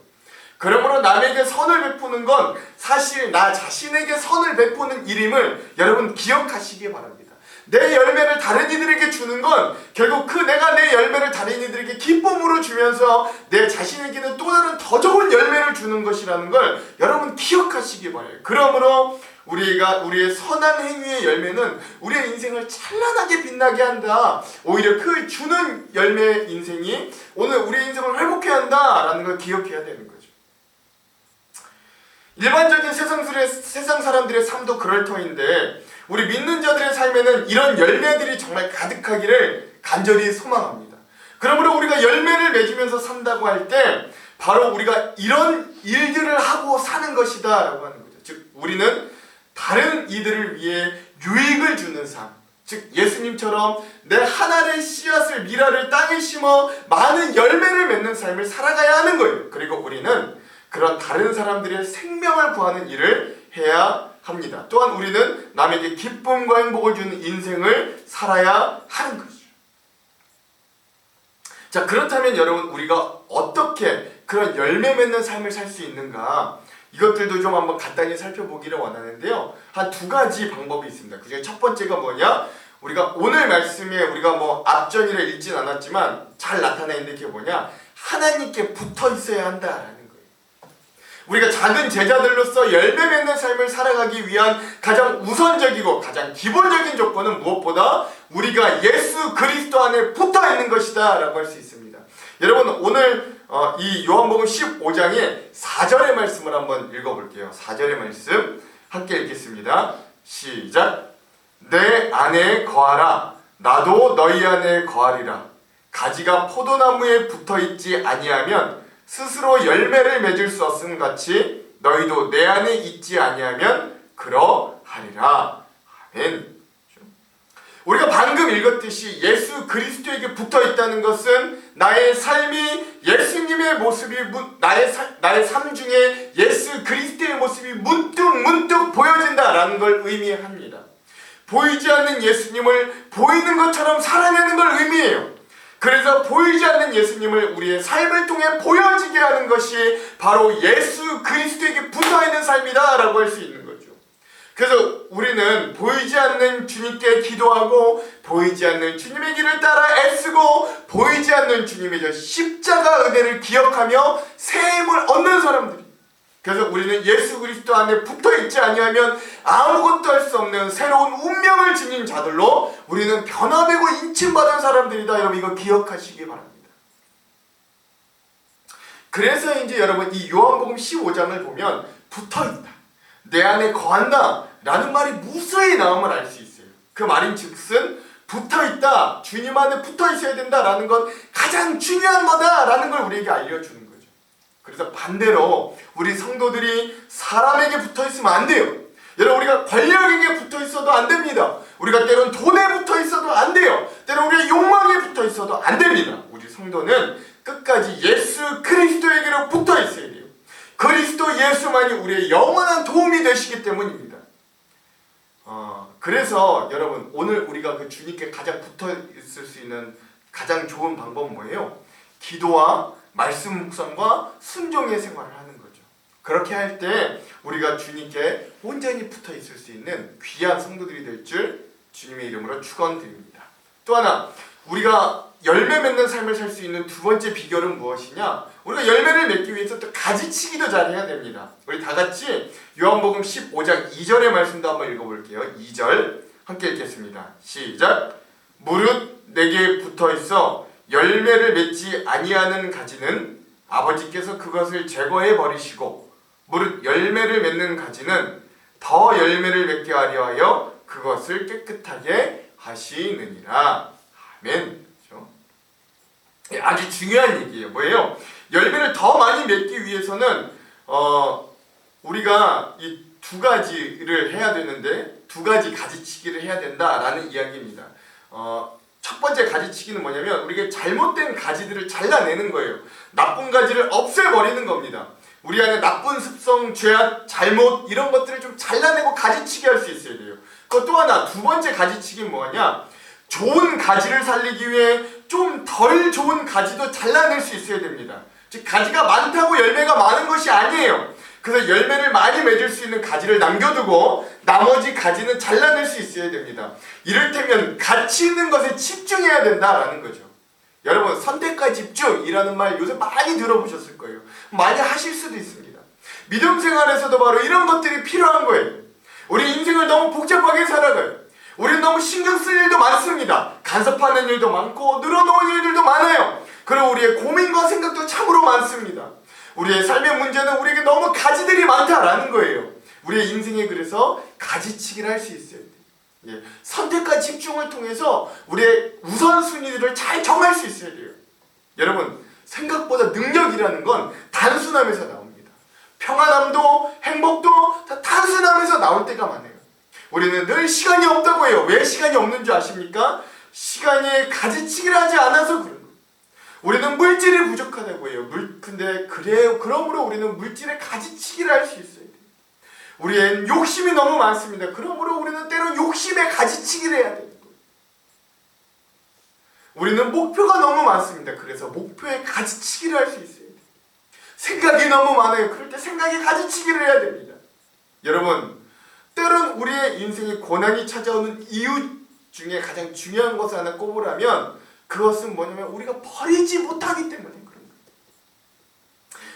Speaker 1: 그러므로 남에게 선을 베푸는 건 사실 나 자신에게 선을 베푸는 일임을 여러분 기억하시기 바랍니다. 내 열매를 다른 이들에게 주는 건 결국 내가 내 열매를 다른 이들에게 기쁨으로 주면서 내 자신에게는 또 다른 더 좋은 열매를 주는 것이라는 걸 여러분 기억하시기 바라요. 그러므로 우리의 선한 행위의 열매는 우리의 인생을 찬란하게 빛나게 한다. 오히려 그 주는 열매 인생이 오늘 우리의 인생을 회복해 한다라는 걸 기억해야 되는 거죠. 일반적인 세상 사람들의 삶도 그럴 터인데 우리 믿는 자들의 삶에는 이런 열매들이 정말 가득하기를 간절히 소망합니다. 그러므로 우리가 열매를 맺으면서 산다고 할 때 바로 우리가 이런 일들을 하고 사는 것이다 라고 하는 거죠. 즉 우리는 다른 이들을 위해 유익을 주는 삶, 즉 예수님처럼 내 하나의 씨앗을 미라를 땅에 심어 많은 열매를 맺는 삶을 살아가야 하는 거예요. 그리고 우리는 그런 다른 사람들의 생명을 구하는 일을 해야 합니다. 또한 우리는 남에게 기쁨과 행복을 주는 인생을 살아야 하는 거죠. 자, 그렇다면 여러분, 우리가 어떻게 그런 열매 맺는 삶을 살 수 있는가, 이것들도 좀 한번 간단히 살펴보기를 원하는데요. 한 두 가지 방법이 있습니다. 그중에 첫 번째가 뭐냐, 우리가 오늘 말씀에 우리가 뭐 앞전이라 읽진 않았지만 잘 나타나 있는 게 뭐냐, 하나님께 붙어 있어야 한다라는 거예요. 우리가 작은 제자들로서 열매 맺는 삶을 살아가기 위한 가장 우선적이고 가장 기본적인 조건은 무엇보다 우리가 예수 그리스도 안에 붙어 있는 것이다 라고 할 수 있습니다. 여러분, 오늘 이 요한복음 15장의 4절의 말씀을 한번 읽어볼게요. 4절의 말씀 함께 읽겠습니다. 시작. 내 안에 거하라. 나도 너희 안에 거하리라. 가지가 포도나무에 붙어있지 아니하면 스스로 열매를 맺을 수 없음 같이 너희도 내 안에 있지 아니하면 그러하리라. 아멘. 우리가 방금 읽었듯이 예수 그리스도에게 붙어있다는 것은 나의 삶이 예수님의 모습이 나의 삶 중에 예수 그리스도의 모습이 문득 보여진다라는 걸 의미합니다. 보이지 않는 예수님을 보이는 것처럼 살아내는 걸 의미해요. 그래서 보이지 않는 예수님을 우리의 삶을 통해 보여지게 하는 것이 바로 예수 그리스도에게 붙어있는 삶이다 라고 할 수 있는 거죠. 그래서 우리는 보이지 않는 주님께 기도하고 보이지 않는 주님의 길을 따라 애쓰고 보이지 않는 주님의 저 십자가 은혜를 기억하며 새 힘을 얻는 사람들이, 그래서 우리는 예수 그리스도 안에 붙어있지 아니하면 아무것도 할 수 없는 새로운 운명을 지닌 자들로 우리는 변화되고 인침받은 사람들이다. 여러분, 이거 기억하시기 바랍니다. 그래서 이제 여러분, 이 요한복음 15장을 보면 붙어있다, 내 안에 거한다 라는 말이 무수히 나오면 알 수 있어요. 그 말인즉슨 붙어있다, 주님 안에 붙어있어야 된다라는 건 가장 중요한 거다라는 걸 우리에게 알려주는 거죠. 그래서 반대로 우리 성도들이 사람에게 붙어있으면 안 돼요. 여러분, 우리가 권력에게 붙어있어도 안 됩니다. 우리가 때론 돈에 붙어있어도 안 돼요. 때론 우리의 욕망에 붙어있어도 안 됩니다. 우리 성도는 끝까지 예수 그리스도에게로 붙어있어야 돼요. 그리스도 예수만이 우리의 영원한 도움이 되시기 때문입니다. 그래서 여러분, 오늘 우리가 그 주님께 가장 붙어있을 수 있는 가장 좋은 방법은 뭐예요? 기도와 말씀 묵상과 순종의 생활을 하는 거죠. 그렇게 할 때 우리가 주님께 온전히 붙어 있을 수 있는 귀한 성도들이 될 줄 주님의 이름으로 축원드립니다. 또 하나, 우리가 열매 맺는 삶을 살 수 있는 두 번째 비결은 무엇이냐? 우리가 열매를 맺기 위해서 또 가지치기도 잘해야 됩니다. 우리 다 같이 요한복음 15장 2절의 말씀도 한번 읽어볼게요. 2절 함께 읽겠습니다. 시작. 무릇 내게 붙어 있어 열매를 맺지 아니하는 가지는 아버지께서 그것을 제거해 버리시고, 무릇 열매를 맺는 가지는 더 열매를 맺게 하려 하여 그것을 깨끗하게 하시느니라. 아멘. 그렇죠? 아주 중요한 얘기예요. 뭐예요? 열매를 더 많이 맺기 위해서는 우리가 이 두 가지를 해야 되는데, 두 가지 가지치기를 해야 된다라는 이야기입니다. 첫 번째 가지치기는 뭐냐면 우리가 잘못된 가지들을 잘라내는 거예요. 나쁜 가지를 없애버리는 겁니다. 우리 안에 나쁜 습성, 죄악, 잘못 이런 것들을 좀 잘라내고 가지치기 할 수 있어야 돼요. 또 하나, 두 번째 가지치기는 뭐냐? 좋은 가지를 살리기 위해 좀 덜 좋은 가지도 잘라낼 수 있어야 됩니다. 즉, 가지가 많다고 열매가 많은 것이 아니에요. 그래서 열매를 많이 맺을 수 있는 가지를 남겨두고 나머지 가지는 잘라낼 수 있어야 됩니다. 이를테면 가치 있는 것에 집중해야 된다라는 거죠. 여러분, 선택과 집중이라는 말 요새 많이 들어보셨을 거예요. 많이 하실 수도 있습니다. 믿음 생활에서도 바로 이런 것들이 필요한 거예요. 우리 인생을 너무 복잡하게 살아가요. 우리는 너무 신경 쓸 일도 많습니다. 간섭하는 일도 많고 늘어놓은 일들도 많아요. 그리고 우리의 고민과 생각도 참으로 많습니다. 우리의 삶의 문제는 우리에게 너무 가지들이 많다라는 거예요. 우리의 인생에 그래서 가지치기를 할 수 있어야 돼요. 선택과 집중을 통해서 우리의 우선순위들을 잘 정할 수 있어야 돼요. 여러분, 생각보다 능력이라는 건 단순함에서 나옵니다. 평안함도 행복도 다 단순함에서 나올 때가 많아요. 우리는 늘 시간이 없다고 해요. 왜 시간이 없는 줄 아십니까? 시간이 가지치기를 하지 않아서 그런 거예요. 우리는 물질이 부족하다고 해요. 근데 그러므로 우리는 물질의 가지치기를 할 수 있어요. 우리의 욕심이 너무 많습니다. 그러므로 우리는 때론 욕심의 가지치기를 해야 되는 거예요. 우리는 목표가 너무 많습니다. 그래서 목표의 가지치기를 할 수 있어요. 생각이 너무 많아요. 그럴 때 생각의 가지치기를 해야 됩니다. 여러분, 때론 우리의 인생에 고난이 찾아오는 이유 중에 가장 중요한 것을 하나 꼽으라면 그것은 뭐냐면 우리가 버리지 못하기 때문에 그런 거예요.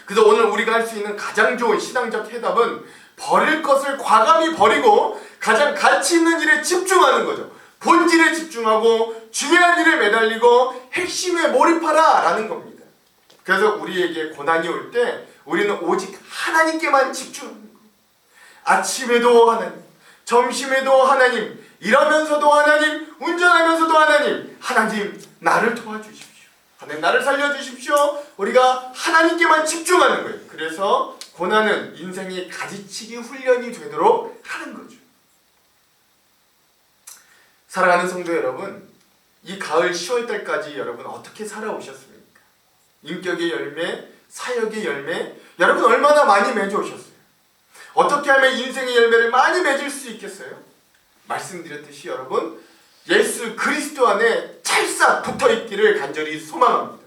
Speaker 1: 그래서 오늘 우리가 할 수 있는 가장 좋은 신앙적 해답은 버릴 것을 과감히 버리고 가장 가치 있는 일에 집중하는 거죠. 본질에 집중하고 중요한 일에 매달리고 핵심에 몰입하라 라는 겁니다. 그래서 우리에게 고난이 올 때 우리는 오직 하나님께만 집중하는 거예요. 아침에도 하나님, 점심에도 하나님, 일하면서도 하나님, 운전하면서도 하나님, 하나님 나를 도와주십시오. 하나님 나를 살려주십시오. 우리가 하나님께만 집중하는 거예요. 그래서 고난은 인생의 가지치기 훈련이 되도록 하는 거죠. 사랑하는 성도 여러분, 이 가을 10월달까지 여러분 어떻게 살아오셨습니까? 인격의 열매, 사역의 열매, 여러분 얼마나 많이 맺어오셨어요? 어떻게 하면 인생의 열매를 많이 맺을 수 있겠어요? 말씀드렸듯이 여러분, 예수 그리스도 안에 찰싹 붙어있기를 간절히 소망합니다.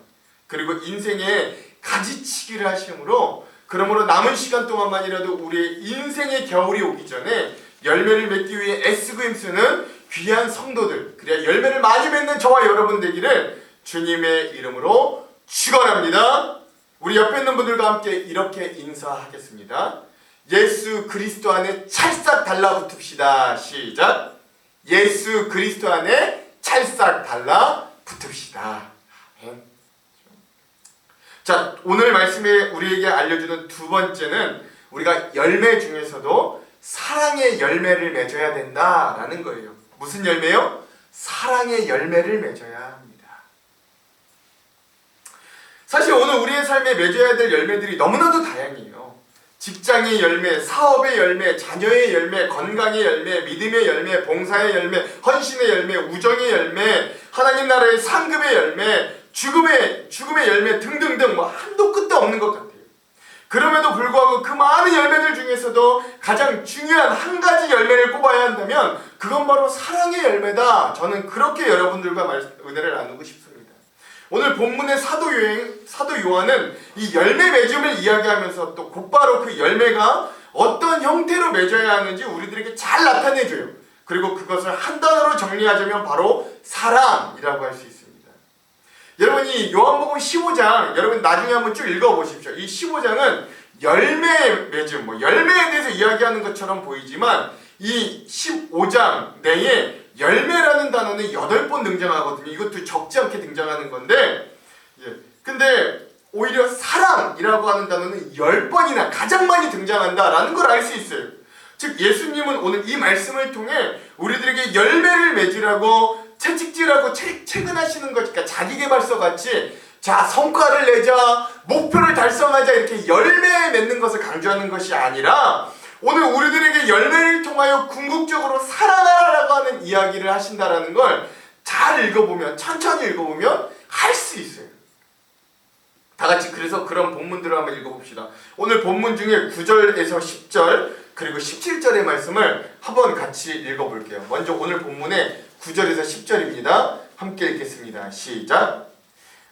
Speaker 1: 그리고 인생에 가지치기를 하심으로 그러므로 남은 시간 동안만이라도 우리의 인생의 겨울이 오기 전에 열매를 맺기 위해 애쓰고 힘쓰는 귀한 성도들, 그래야 열매를 많이 맺는 저와 여러분 되기를 주님의 이름으로 축원합니다. 우리 옆에 있는 분들과 함께 이렇게 인사하겠습니다. 예수 그리스도 안에 찰싹 달라붙읍시다. 시작. 예수 그리스도 안에 찰싹 달라붙읍시다. 자, 오늘 말씀에 우리에게 알려주는 두 번째는 우리가 열매 중에서도 사랑의 열매를 맺어야 된다라는 거예요. 무슨 열매요? 사랑의 열매를 맺어야 합니다. 사실 오늘 우리의 삶에 맺어야 될 열매들이 너무나도 다양해요. 직장의 열매, 사업의 열매, 자녀의 열매, 건강의 열매, 믿음의 열매, 봉사의 열매, 헌신의 열매, 우정의 열매, 하나님 나라의 상급의 열매, 죽음의 열매 등등등 뭐 한도 끝도 없는 것 같아요. 그럼에도 불구하고 그 많은 열매들 중에서도 가장 중요한 한 가지 열매를 꼽아야 한다면 그건 바로 사랑의 열매다. 저는 그렇게 여러분들과 은혜를 나누고 싶습니다. 오늘 본문의 사도 요한은 이 열매 맺음을 이야기하면서 또 곧바로 그 열매가 어떤 형태로 맺어야 하는지 우리들에게 잘 나타내줘요. 그리고 그것을 한 단어로 정리하자면 바로 사랑이라고 할 수 있습니다. 여러분 이 요한복음 15장 여러분 나중에 한번 쭉 읽어보십시오. 이 15장은 열매 맺음, 열매에 대해서 이야기하는 것처럼 보이지만 이 15장 내에 열매라는 단어는 8번 등장하거든요. 이것도 적지 않게 등장하는 건데 근데 오히려 사랑이라고 하는 단어는 10번이나 가장 많이 등장한다라는 걸 알 수 있어요. 즉 예수님은 오늘 이 말씀을 통해 우리들에게 열매를 맺으라고 채찍질하고 퇴근하시는 것, 그러니까 자기계발서 같이 자 성과를 내자, 목표를 달성하자 이렇게 열매 맺는 것을 강조하는 것이 아니라 오늘 우리들에게 열매를 통하여 궁극적으로 사랑하라라고 하는 이야기를 하신다라는 걸 잘 읽어보면, 천천히 읽어보면 할 수 있어요. 다 같이 그래서 그런 본문들을 한번 읽어봅시다. 오늘 본문 중에 9절에서 10절 그리고 17절의 말씀을 한번 같이 읽어볼게요. 먼저 오늘 본문의 9절에서 10절입니다. 함께 읽겠습니다. 시작.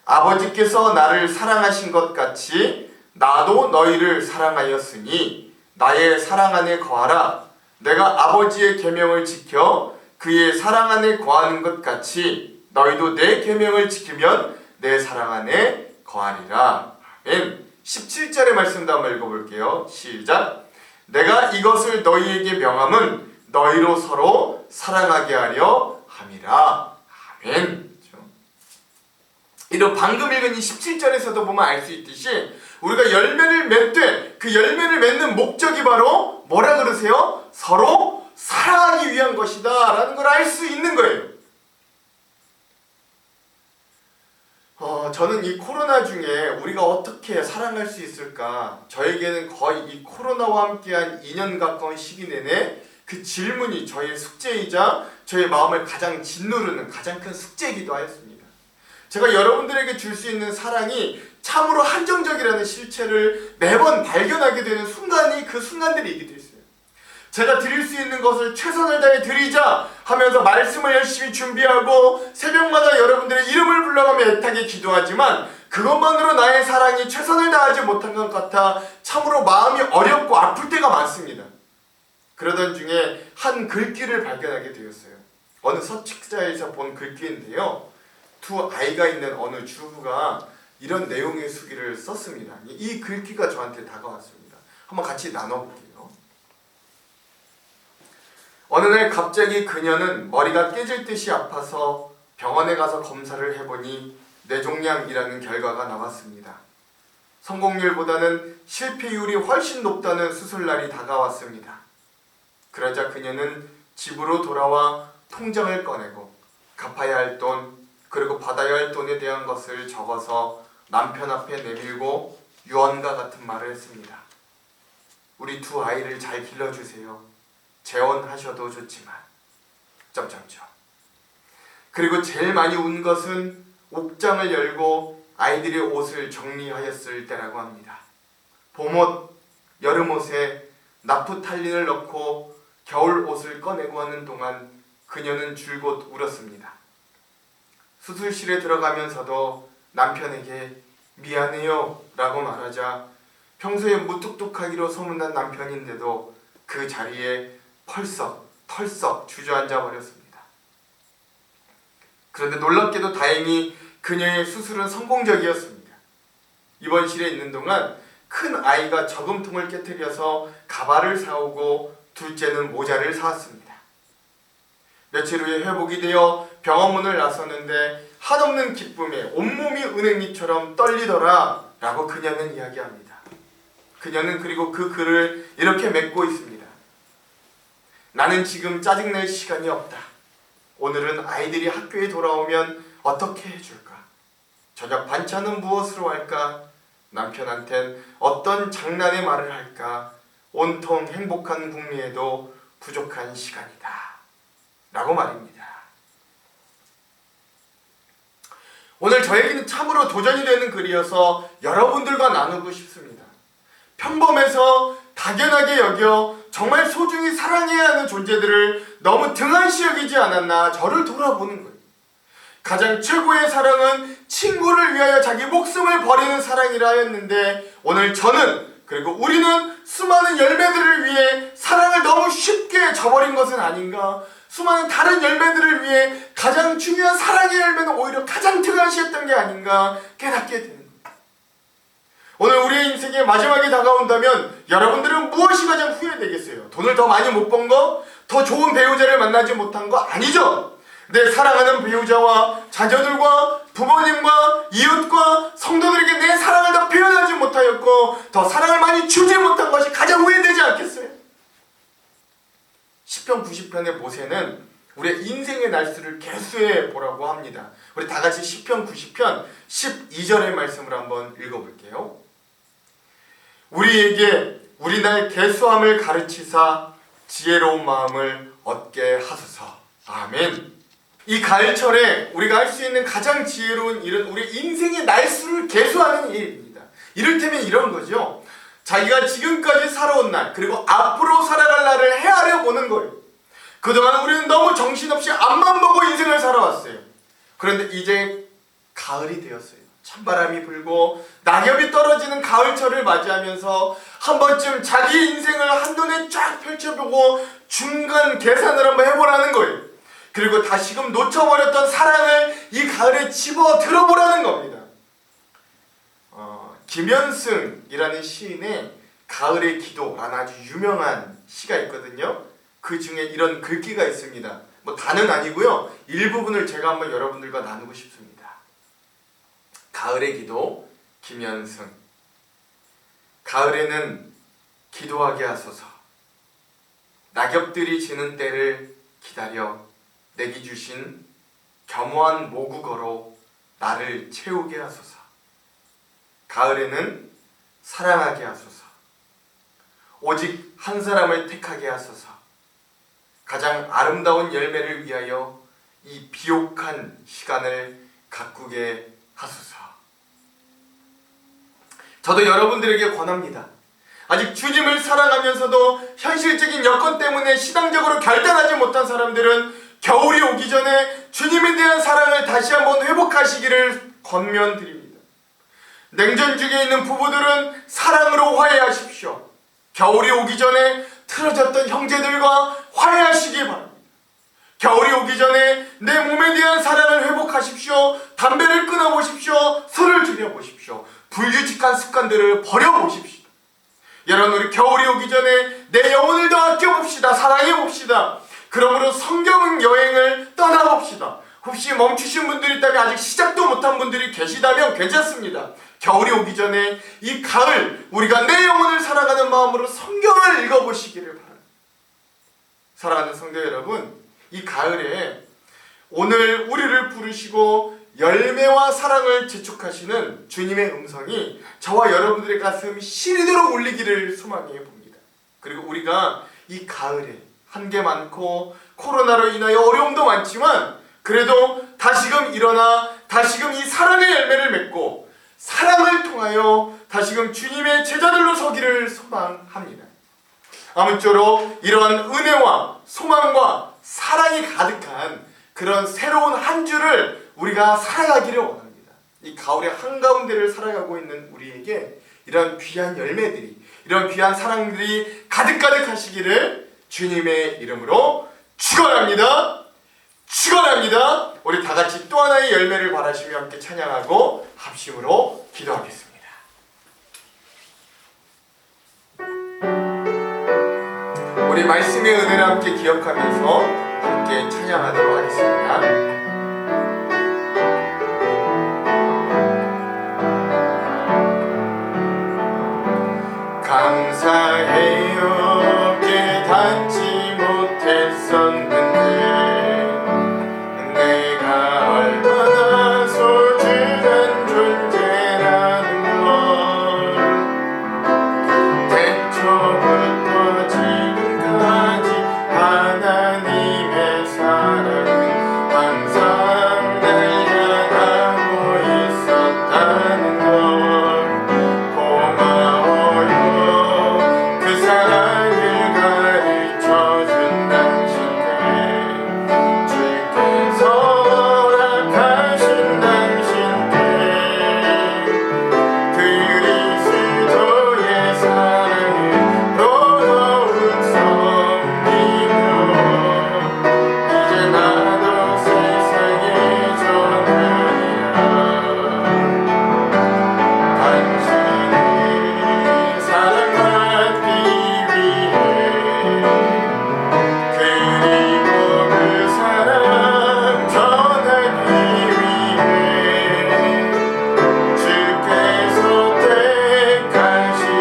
Speaker 1: 아버지께서 나를 사랑하신 것 같이 나도 너희를 사랑하였으니 나의 사랑 안에 거하라. 내가 아버지의 계명을 지켜 그의 사랑 안에 거하는 것 같이 너희도 내 계명을 지키면 내 사랑 안에 거하리라. 아멘. 17절의 말씀도 한번 읽어볼게요. 시작. 내가 이것을 너희에게 명함은 너희로 서로 사랑하게 하려 함이라. 아멘. 이런 방금 읽은 이 17절에서도 보면 알 수 있듯이 우리가 열매를 맺되 그 열매를 맺는 목적이 바로 뭐라 그러세요? 서로 사랑하기 위한 것이다 라는 걸 알 수 있는 거예요. 저는 이 코로나 중에 우리가 어떻게 사랑할 수 있을까? 저에게는 거의 이 코로나와 함께한 2년 가까운 시기 내내 그 질문이 저의 숙제이자 저의 마음을 가장 짓누르는 가장 큰 숙제이기도 하였습니다. 제가 여러분들에게 줄 수 있는 사랑이 참으로 한정적이라는 실체를 매번 발견하게 되는 순간이 그 순간들이기도 했어요. 제가 드릴 수 있는 것을 최선을 다해 드리자 하면서 말씀을 열심히 준비하고 새벽마다 여러분들의 이름을 불러가며 애타게 기도하지만 그것만으로 나의 사랑이 최선을 다하지 못한 것 같아 참으로 마음이 어렵고 아플 때가 많습니다. 그러던 중에 한 글귀를 발견하게 되었어요. 어느 서책자에서 본 글귀인데요. 두 아이가 있는 어느 주부가 이런 내용의 수기를 썼습니다. 이 글귀가 저한테 다가왔습니다. 한번 같이 나눠볼게요. 어느 날 갑자기 그녀는 머리가 깨질 듯이 아파서 병원에 가서 검사를 해보니 뇌종양이라는 결과가 나왔습니다. 성공률보다는 실패율이 훨씬 높다는 수술날이 다가왔습니다. 그러자 그녀는 집으로 돌아와 통장을 꺼내고 갚아야 할 돈 그리고 받아야 할 돈에 대한 것을 적어서 남편 앞에 내밀고 유언과 같은 말을 했습니다. 우리 두 아이를 잘 길러주세요. 재혼하셔도 좋지만 점점점. 그리고 제일 많이 운 것은 옥장을 열고 아이들의 옷을 정리하였을 때라고 합니다. 봄옷, 여름옷에 나프탈린을 넣고 겨울옷을 꺼내고 하는 동안 그녀는 줄곧 울었습니다. 수술실에 들어가면서도 남편에게 미안해요 라고 말하자 평소에 무뚝뚝하기로 소문난 남편인데도 그 자리에 털썩 주저앉아 버렸습니다. 그런데 놀랍게도 다행히 그녀의 수술은 성공적이었습니다. 입원실에 있는 동안 큰 아이가 저금통을 깨트려서 가발을 사오고 둘째는 모자를 사왔습니다. 며칠 후에 회복이 되어 병원문을 나섰는데 한없는 기쁨에 온몸이 은행잎처럼 떨리더라 라고 그녀는 이야기합니다. 그녀는 그리고 그 글을 이렇게 맺고 있습니다. 나는 지금 짜증낼 시간이 없다. 오늘은 아이들이 학교에 돌아오면 어떻게 해줄까? 저녁 반찬은 무엇으로 할까? 남편한텐 어떤 장난의 말을 할까? 온통 행복한 궁리에도 부족한 시간이다 라고 말입니다. 오늘 저에게는 참으로 도전이 되는 글이어서 여러분들과 나누고 싶습니다. 평범해서 당연하게 여겨 정말 소중히 사랑해야 하는 존재들을 너무 등한시 여기지 않았나 저를 돌아보는 거예요. 가장 최고의 사랑은 친구를 위하여 자기 목숨을 버리는 사랑이라 했는데 오늘 저는 그리고 우리는 수많은 열매들을 위해 사랑을 너무 쉽게 저버린 것은 아닌가. 수많은 다른 열매들을 위해 가장 중요한 사랑의 열매는 오히려 가장 등한시했던 게 아닌가 깨닫게 되는 거예요. 오늘 우리의 인생의 마지막이 다가온다면 여러분들은 무엇이 가장 후회되겠어요? 돈을 더 많이 못 번 거? 더 좋은 배우자를 만나지 못한 거? 아니죠. 내 사랑하는 배우자와 자녀들과 부모님과 이웃과 성도들에게 내 사랑을 더 표현하지 못하였고 더 사랑을 많이 주지 못한 것이 가장 후회되지 않겠어요? 시편 90편의 모세는 우리의 인생의 날수를 계수해 보라고 합니다. 우리 다 같이 시편 90편 12절의 말씀을 한번 읽어볼게요. 우리에게 우리 날 계수함을 가르치사 지혜로운 마음을 얻게 하소서. 아멘. 이 가을철에 우리가 할 수 있는 가장 지혜로운 일은 우리 인생의 날수를 계수하는 일입니다. 이를테면 이런 거죠. 자기가 지금까지 살아온 날 그리고 앞으로 살아갈 날을 헤아려 보는 거예요. 그동안 우리는 너무 정신없이 앞만 보고 인생을 살아왔어요. 그런데 이제 가을이 되었어요. 찬바람이 불고 낙엽이 떨어지는 가을철을 맞이하면서 한 번쯤 자기 인생을 한눈에 쫙 펼쳐보고 중간 계산을 한번 해보라는 거예요. 그리고 다시금 놓쳐버렸던 사랑을 이 가을에 집어 들어보라는 겁니다. 김현승이라는 시인의 가을의 기도라는 아주 유명한 시가 있거든요. 그 중에 이런 글귀가 있습니다. 뭐 다는 아니고요. 일부분을 제가 한번 여러분들과 나누고 싶습니다. 가을의 기도, 김현승. 가을에는 기도하게 하소서. 낙엽들이 지는 때를 기다려 내게 주신 겸허한 모국어로 나를 채우게 하소서. 가을에는 사랑하게 하소서. 오직 한 사람을 택하게 하소서. 가장 아름다운 열매를 위하여 이 비옥한 시간을 가꾸게 하소서. 저도 여러분들에게 권합니다. 아직 주님을 사랑하면서도 현실적인 여건 때문에 신앙적으로 결단하지 못한 사람들은 겨울이 오기 전에 주님에 대한 사랑을 다시 한번 회복하시기를 권면드립니다. 냉전중에 있는 부부들은 사랑으로 화해하십시오. 겨울이 오기 전에 틀어졌던 형제들과 화해하시기 바랍니다. 겨울이 오기 전에 내 몸에 대한 사랑을 회복하십시오. 담배를 끊어보십시오. 술을 줄여보십시오. 불규칙한 습관들을 버려보십시오. 여러분, 우리 겨울이 오기 전에 내 영혼을 더 아껴봅시다. 사랑해봅시다. 그러므로 성경 여행을 떠나봅시다. 혹시 멈추신 분들이 있다면, 아직 시작도 못한 분들이 계시다면 괜찮습니다. 겨울이 오기 전에 이 가을 우리가 내 영혼을 사랑하는 마음으로 성경을 읽어보시기를 바랍니다. 사랑하는 성도 여러분, 이 가을에 오늘 우리를 부르시고 열매와 사랑을 재촉하시는 주님의 음성이 저와 여러분들의 가슴 시리도록 울리기를 소망해 봅니다. 그리고 우리가 이 가을에 한계 많고 코로나로 인하여 어려움도 많지만 그래도 다시금 일어나 다시금 이 사랑의 열매를 맺고 사랑을 통하여 다시금 주님의 제자들로 서기를 소망합니다. 아무쪼록 이러한 은혜와 소망과 사랑이 가득한 그런 새로운 한 주를 우리가 살아가기를 원합니다. 이 가을의 한가운데를 살아가고 있는 우리에게 이런 귀한 열매들이, 이런 귀한 사랑들이 가득가득 하시기를 주님의 이름으로 축원합니다. 축원합니다. 우리 다 같이 또 하나의 열매를 바라시며 함께 찬양하고 합심으로 기도하겠습니다. 우리 말씀의 은혜를 함께 기억하면서 함께 찬양하도록 하겠습니다. 감사해요. 깨닫지 못했었는데 내가 얼마나 소중한 존재라는 걸 태초부터 지금까지 하나님의 사랑은 항상 날 향하고 있었다는 걸 고마워요. 그 사랑을 가르쳐준 당신께 주께서 허락하신 당신께 그리스도의 사랑을 더더욱 섬기며 이제 나도 세상에 전하리라. 당신을 사랑받기 위해 그리고 그 사랑 전하기 위해 주께서 택하시고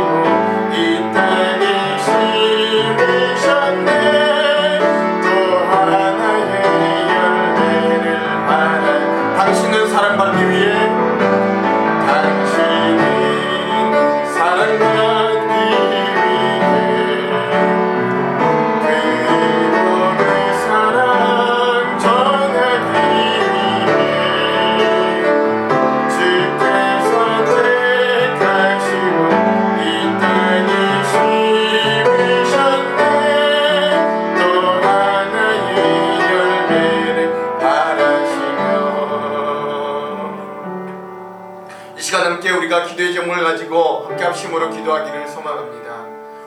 Speaker 1: 이 땅에 심으셨네. 또 하나의 열매를 바라 당신은 사랑받기 위해 당신은 사랑받기 위해 그리고 그 사랑 전하기 위해 주께서 택하시고 이 땅에 심으셨네. 또 하나의 열매를 바라시며 이 시간 함께 우리가 기도의 제목을 가지고 함께 합심으로 기도하기를 소망합니다.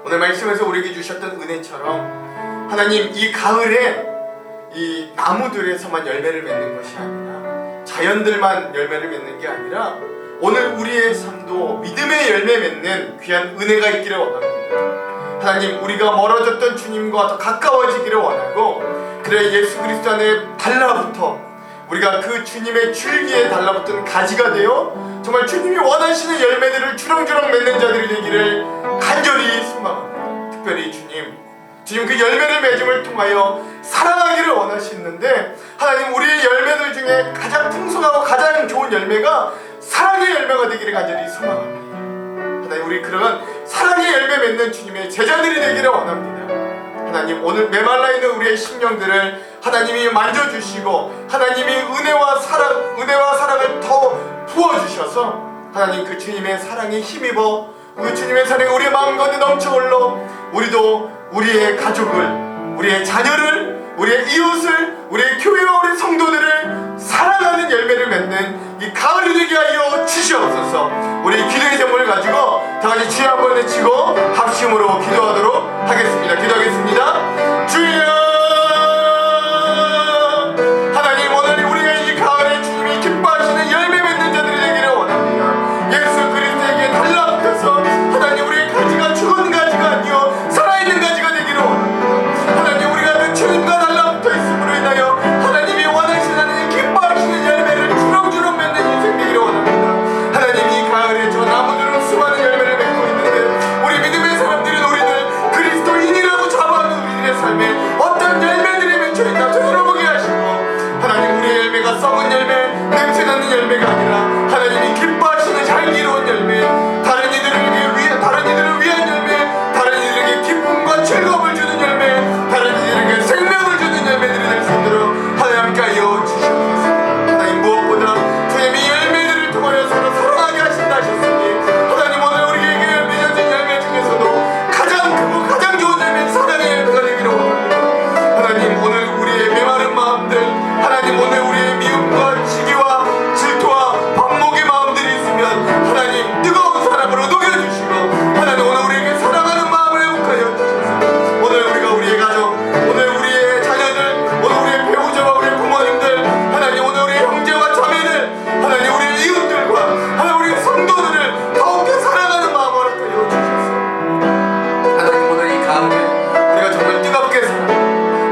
Speaker 1: 오늘 말씀에서 우리에게 주셨던 은혜처럼 하나님, 이 가을에 이 나무들에서만 열매를 맺는 것이 아니라 자연들만 열매를 맺는 게 아니라 오늘 우리의 삶도 믿음의 열매 맺는 귀한 은혜가 있기를 원합니다. 하나님, 우리가 멀어졌던 주님과 더 가까워지기를 원하고 그래 예수 그리스도 안에 달라붙어 우리가 그 주님의 줄기에 달라붙은 가지가 되어 정말 주님이 원하시는 열매들을 주렁주렁 맺는 자들이 되기를 간절히 소망합니다. 특별히 주님 그 열매를 맺음을 통하여 사랑하기를 원하시는데 하나님, 우리의 열매들 중에 가장 풍성하고 가장 좋은 열매가 사랑의 열매가 되기를 간절히 소망합니다. 하나님, 우리 그런 사랑의 열매 맺는 주님의 제자들이 되기를 원합니다. 하나님 오늘 메말라 있는 우리의 심령들을 하나님이 만져주시고 하나님이 은혜와 사랑을 더 부어주셔서 하나님 그 주님의 사랑에 힘입어 그 주님의 사랑이 우리의 마음 가운데 넘쳐 흘러 우리도 우리의 가족을, 우리의 자녀를, 우리의 이웃을, 우리의 교회와 우리 성도들을 사랑하는 열매를 맺는 이 가을이 되게 하여 주시옵소서. 우리 기도의 제목을 가지고 다 같이 주여 한번 외치고 합심으로 기도하도록 하겠습니다. 기도하겠습니다. 주여, 하나님 오늘 우리가 이 가을에 주님이 기뻐하시는 열매 맺는 자들이 되기를 원합니다. 예수 그리스도에게 달라붙어서 하나님 우리의 가지가 죽은 가지가 아니요 살아있는 가지가 되기를 원합니다. 하나님 우리가 그 주님과 달라붙어 있음으로 인하여 하나님이 원하시는 하나님 기뻐하시는 열매를 주렁주렁 맺는 인생 되기를 원합니다. 하나님 이 가을에 저 나무들은 수많은 열매를 맺고 있는데 우리 믿음의 사람들은 우리를 그리스도인이라고 자부하는 우리들의 삶에 어떤 열매들이 맺혀있나 되돌아보게 하시고 하나님 우리의 열매가 썩은 열매, 냄새나는 열매가 아니라 하나님이 기뻐하시는 향기로운 열매, 다른 이들을 위한 열매, 다른 이들에게 기쁨과 즐거움을 주는 열매, 다른 이들에게 생명을 주는 열매들이 될 수 있도록 하나님께 하여 주시옵소서. 하나님 무엇보다 주님이 열매들을 통하여 서로 사랑하게 하신다 하셨으니 하나님 오늘 우리에게 맺어진 열매 중에서도 가장 크고 가장 좋은 열매는 사랑의 열매가 되기를 원합니다. 하나님 오늘 우리의 메마른 마음들, 하나님 오늘 우리의 미움과 시기와 질투와 반목의 마음들이 있으면 하나님 뜨거운 사랑으로 녹여주시고 하나님 오늘 우리에게 사랑하는 마음을 회복하여 주셔서 오늘 우리가 우리의 가족, 오늘 우리의 자녀들, 오늘 우리의 배우자와 우리의 부모님들, 하나님 오늘 우리의 형제와 자매들, 하나님 우리의 이웃들과 하나님 우리의 성도들을 더욱더 사랑하는 마음을 허락하여 주셔서 하나님 오늘 이 가을에 우리가 정말 뜨겁게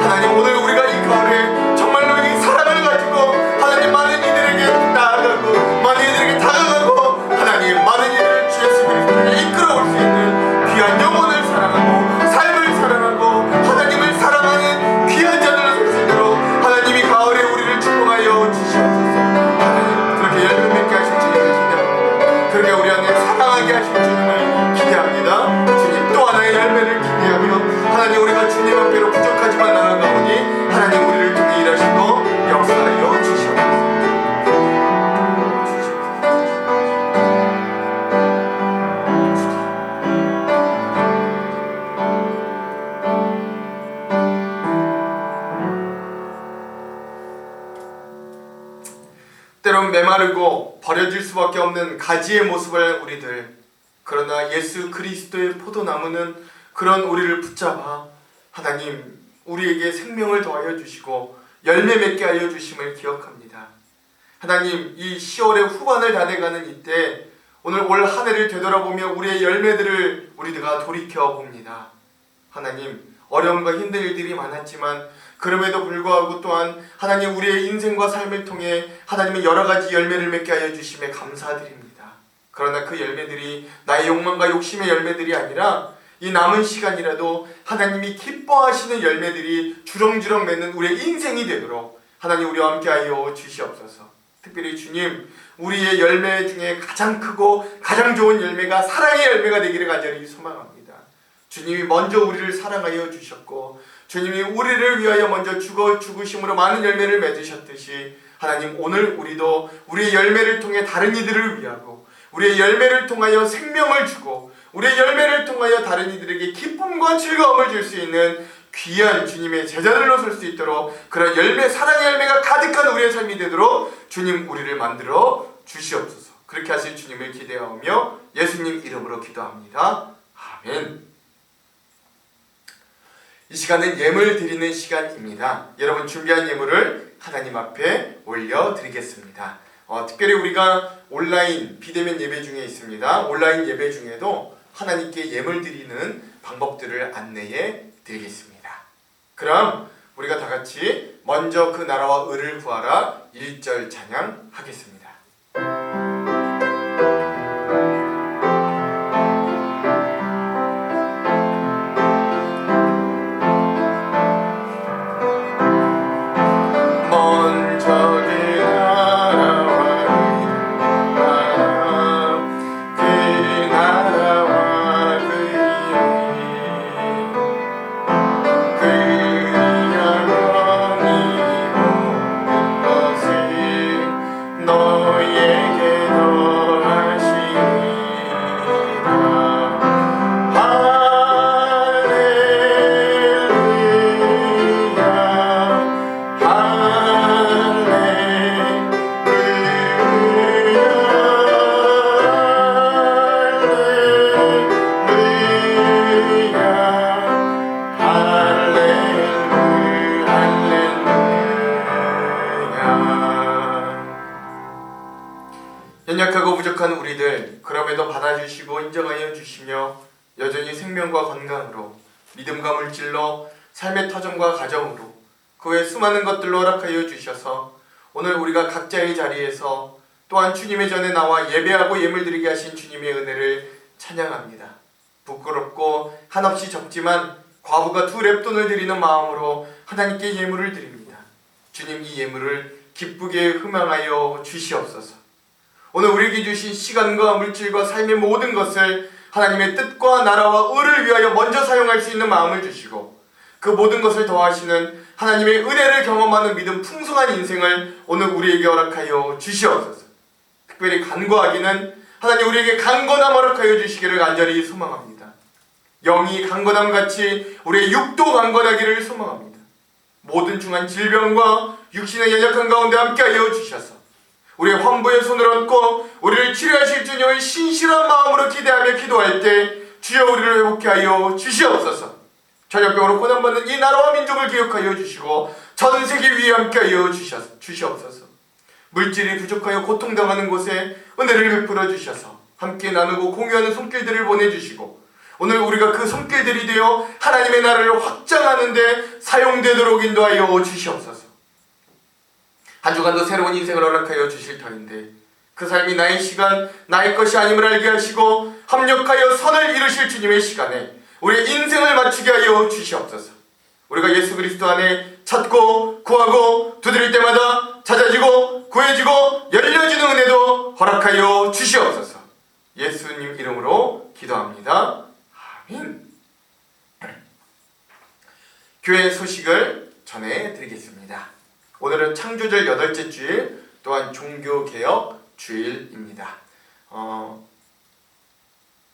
Speaker 1: 하나님 오늘 우리가 이 가을에 정말로 이 사랑을 가지고 하나님 많은 이들에게 나아가고 많은 이들에게 다가가고 하나님 많은 이들을 주 예수 그리스도를 이끌어올 수 있는 귀한 영혼을 사랑하고 삶을 사랑하고 하나님을 사랑하는 귀한 자들을 설 수 있도록 하나님이 가을에 우리를 축복하여 주시옵소서. 하나님 그렇게 열매 맺게 하실 주님을 기대합니다. 그렇게 우리 안에 사랑하게 하실 주님을 기대합니다. 주님 또 하나의 열매를 기대하며 하나님 우리가 주님 앞에로 부족하지만 나아가오니 하나님 우리를 통해 일하시고 역사하여 주시옵소서. 때론 메마르고 버려질 수밖에 없는 가지의 모습을 우리들, 그러나 예수 그리스도의 포도나무는 그런 우리를 붙잡아 하나님 우리에게 생명을 더하여 주시고 열매 맺게 하여 주심을 기억합니다. 하나님 이 10월의 후반을 다 돼가는 이때 오늘 올 한 해를 되돌아보며 우리의 열매들을 우리가 돌이켜봅니다. 하나님 어려움과 힘든 일들이 많았지만 그럼에도 불구하고 또한 하나님 우리의 인생과 삶을 통해 하나님의 여러 가지 열매를 맺게 하여 주심에 감사드립니다. 그러나 그 열매들이 나의 욕망과 욕심의 열매들이 아니라 이 남은 시간이라도 하나님이 기뻐하시는 열매들이 주렁주렁 맺는 우리의 인생이 되도록 하나님 우리와 함께하여 주시옵소서. 특별히 주님 우리의 열매 중에 가장 크고 가장 좋은 열매가 사랑의 열매가 되기를 간절히 소망합니다. 주님이 먼저 우리를 사랑하여 주셨고 주님이 우리를 위하여 먼저 죽으심으로 많은 열매를 맺으셨듯이 하나님 오늘 우리도 우리의 열매를 통해 다른 이들을 위하고 우리의 열매를 통하여 생명을 주고 우리의 열매를 통하여 다른 이들에게 기쁨과 즐거움을 줄 수 있는 귀한 주님의 제자들로 설 수 있도록 그런 열매, 사랑의 열매가 가득한 우리의 삶이 되도록 주님 우리를 만들어 주시옵소서. 그렇게 하실 주님을 기대하며 예수님 이름으로 기도합니다. 아멘. 이 시간은 예물 드리는 시간입니다. 여러분 준비한 예물을 하나님 앞에 올려드리겠습니다. 특별히 우리가 온라인 비대면 예배 중에 있습니다. 온라인 예배 중에도 하나님께 예물 드리는 방법들을 안내해 드리겠습니다. 그럼 우리가 다 같이 먼저 그 나라와 의를 구하라 1절 찬양하겠습니다. 연약하고 부족한 우리들 그럼에도 받아주시고 인정하여 주시며 여전히 생명과 건강으로 믿음과 물질로 삶의 터전과 가정으로 그 외 수많은 것들로 허락하여 주셔서 오늘 우리가 각자의 자리에서 또한 주님의 전에 나와 예배하고 예물드리게 하신 주님의 은혜를 찬양합니다. 부끄럽고 한없이 적지만 과부가 2렙돈을 드리는 마음으로 하나님께 예물을 드립니다. 주님, 이 예물을 기쁘게 흠양하여 주시옵소서. 오늘 우리에게 주신 시간과 물질과 삶의 모든 것을 하나님의 뜻과 나라와 의를 위하여 먼저 사용할 수 있는 마음을 주시고 그 모든 것을 더하시는 하나님의 은혜를 경험하는 믿음 풍성한 인생을 오늘 우리에게 허락하여 주시옵소서. 특별히 간구하기는 하나님 우리에게 강건함 허락하여 주시기를 간절히 소망합니다. 영이 강건함같이 우리의 육도 강건하기를 소망합니다. 모든 중한 질병과 육신의 연약한 가운데 함께하여 주셔서 우리의 환부의 손을 얹고 우리를 치료하실 주님을 신실한 마음으로 기대하며 기도할 때 주여 우리를 회복케 하여 주시옵소서. 전염병으로 고난받는 이 나라와 민족을 기억하여 주시고 전 세계 위에 함께하여 주시옵소서. 물질이 부족하여 고통당하는 곳에 은혜를 베풀어 주셔서 함께 나누고 공유하는 손길들을 보내주시고 오늘 우리가 그 손길들이 되어 하나님의 나라를 확장하는 데 사용되도록 인도하여 주시옵소서. 한 주간도 새로운 인생을 허락하여 주실 터인데 그 삶이 나의 시간, 나의 것이 아님을 알게 하시고 합력하여 선을 이루실 주님의 시간에 우리의 인생을 맞추게 하여 주시옵소서. 우리가 예수 그리스도 안에 찾고 구하고 두드릴 때마다 찾아지고 구해지고 열려지는 은혜도 허락하여 주시옵소서. 예수님 이름으로 기도합니다. 아멘. 교회 소식을 전해드리겠습니다. 오늘은 창조절 8째 주일 또한 종교개혁 주일입니다.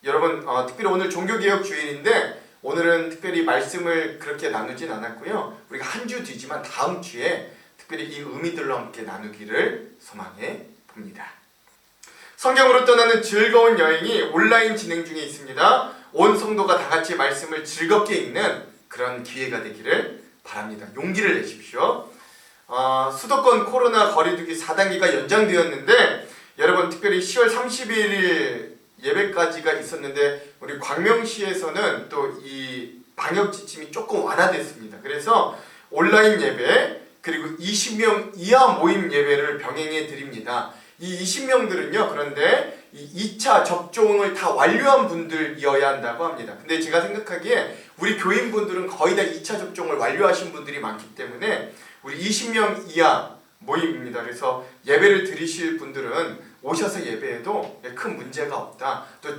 Speaker 1: 여러분 특별히 오늘 종교개혁 주일인데 오늘은 특별히 말씀을 그렇게 나누진 않았고요. 우리가 한 주 뒤지만 다음 주에 특별히 이 의미들로 함께 나누기를 소망해 봅니다. 성경으로 떠나는 즐거운 여행이 온라인 진행 중에 있습니다. 온 성도가 다 같이 말씀을 즐겁게 읽는 그런 기회가 되기를 바랍니다. 용기를 내십시오. 수도권 코로나 거리두기 4단계가 연장되었는데 여러분 특별히 10월 31일 예배까지가 있었는데 우리 광명시에서는 또 이 방역 지침이 조금 완화됐습니다. 그래서 온라인 예배 그리고 20명 이하 모임 예배를 병행해 드립니다. 이 20명들은요 그런데 이 2차 접종을 다 완료한 분들이어야 한다고 합니다. 근데 제가 생각하기에 우리 교인분들은 거의 다 2차 접종을 완료하신 분들이 많기 때문에 우리 20명 이하 모임입니다. 그래서 예배를 드리실 분들은 오셔서 예배해도 큰 문제가 없다. 또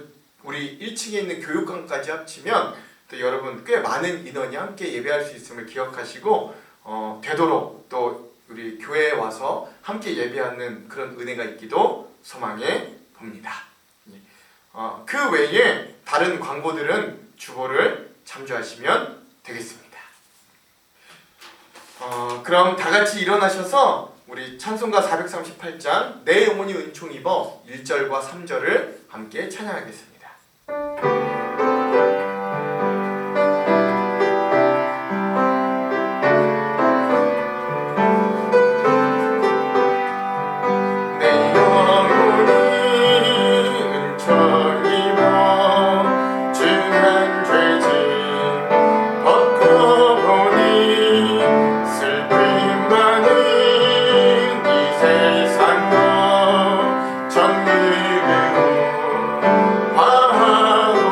Speaker 1: 우리 1층에 있는 교육관까지 합치면 또 여러분 꽤 많은 인원이 함께 예배할 수 있음을 기억하시고 되도록 또 우리 교회에 와서 함께 예배하는 그런 은혜가 있기도 소망해 봅니다. 그 외에 다른 광고들은 주보를 참조하시면 되겠습니다. 그럼 다 같이 일어나셔서 우리 찬송가 438장 내 영혼이 은총 입어 1절과 3절을 함께 찬양하겠습니다. 전율로 화하고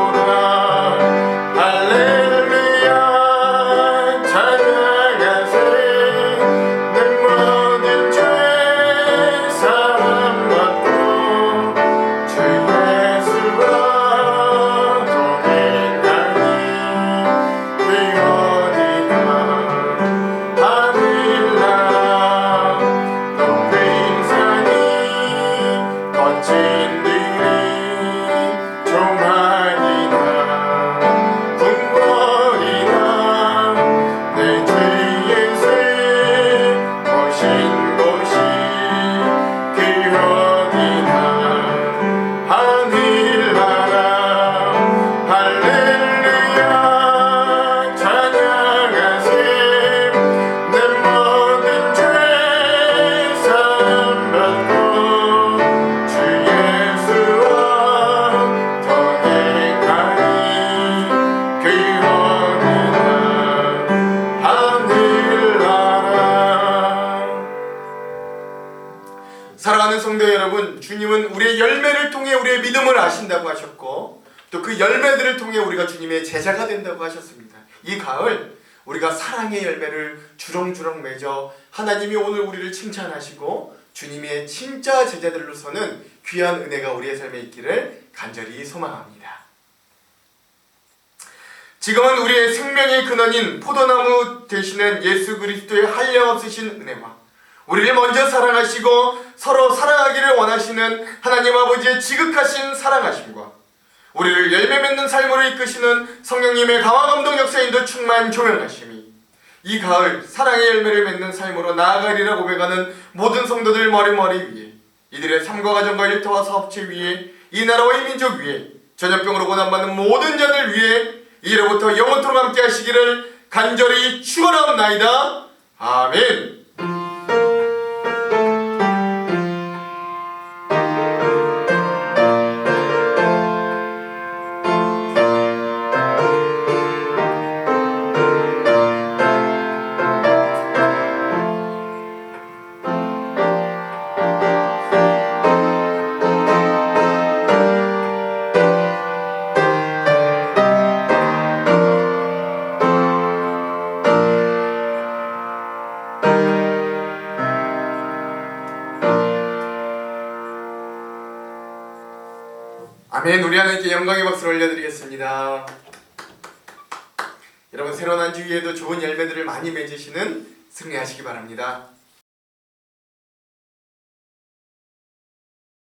Speaker 1: 사랑하는 성도 여러분, 주님은 우리의 열매를 통해 우리의 믿음을 아신다고 하셨고 또 그 열매들을 통해 우리가 주님의 제자가 된다고 하셨습니다. 이 가을 우리가 사랑의 열매를 주렁주렁 맺어 하나님이 오늘 우리를 칭찬하시고 주님의 진짜 제자들로서는 귀한 은혜가 우리의 삶에 있기를 간절히 소망합니다. 지금은 우리의 생명의 근원인 포도나무 되시는 예수 그리스도의 한량없으신 은혜와 우리를 먼저 사랑하시고 서로 사랑하기를 원하시는 하나님 아버지의 지극하신 사랑하심과 우리를 열매 맺는 삶으로 이끄시는 성령님의 강화 감동 역사인도 충만 조명하심이 이 가을 사랑의 열매를 맺는 삶으로 나아가리라 고백하는 모든 성도들 머리머리 위에 이들의 삶과 가정과 일터와 사업체 위에 이 나라와 이 민족 위에 전염병으로 고난받는 모든 자들 위에 이로부터 영원토록 함께 하시기를 간절히 축원하옵나이다. 아멘. 아멘. 우리 하나님께 영광의 박수를 올려드리겠습니다. 여러분 새로운 한 주 위에도 좋은 열매들을 많이 맺으시는 승리하시기 바랍니다.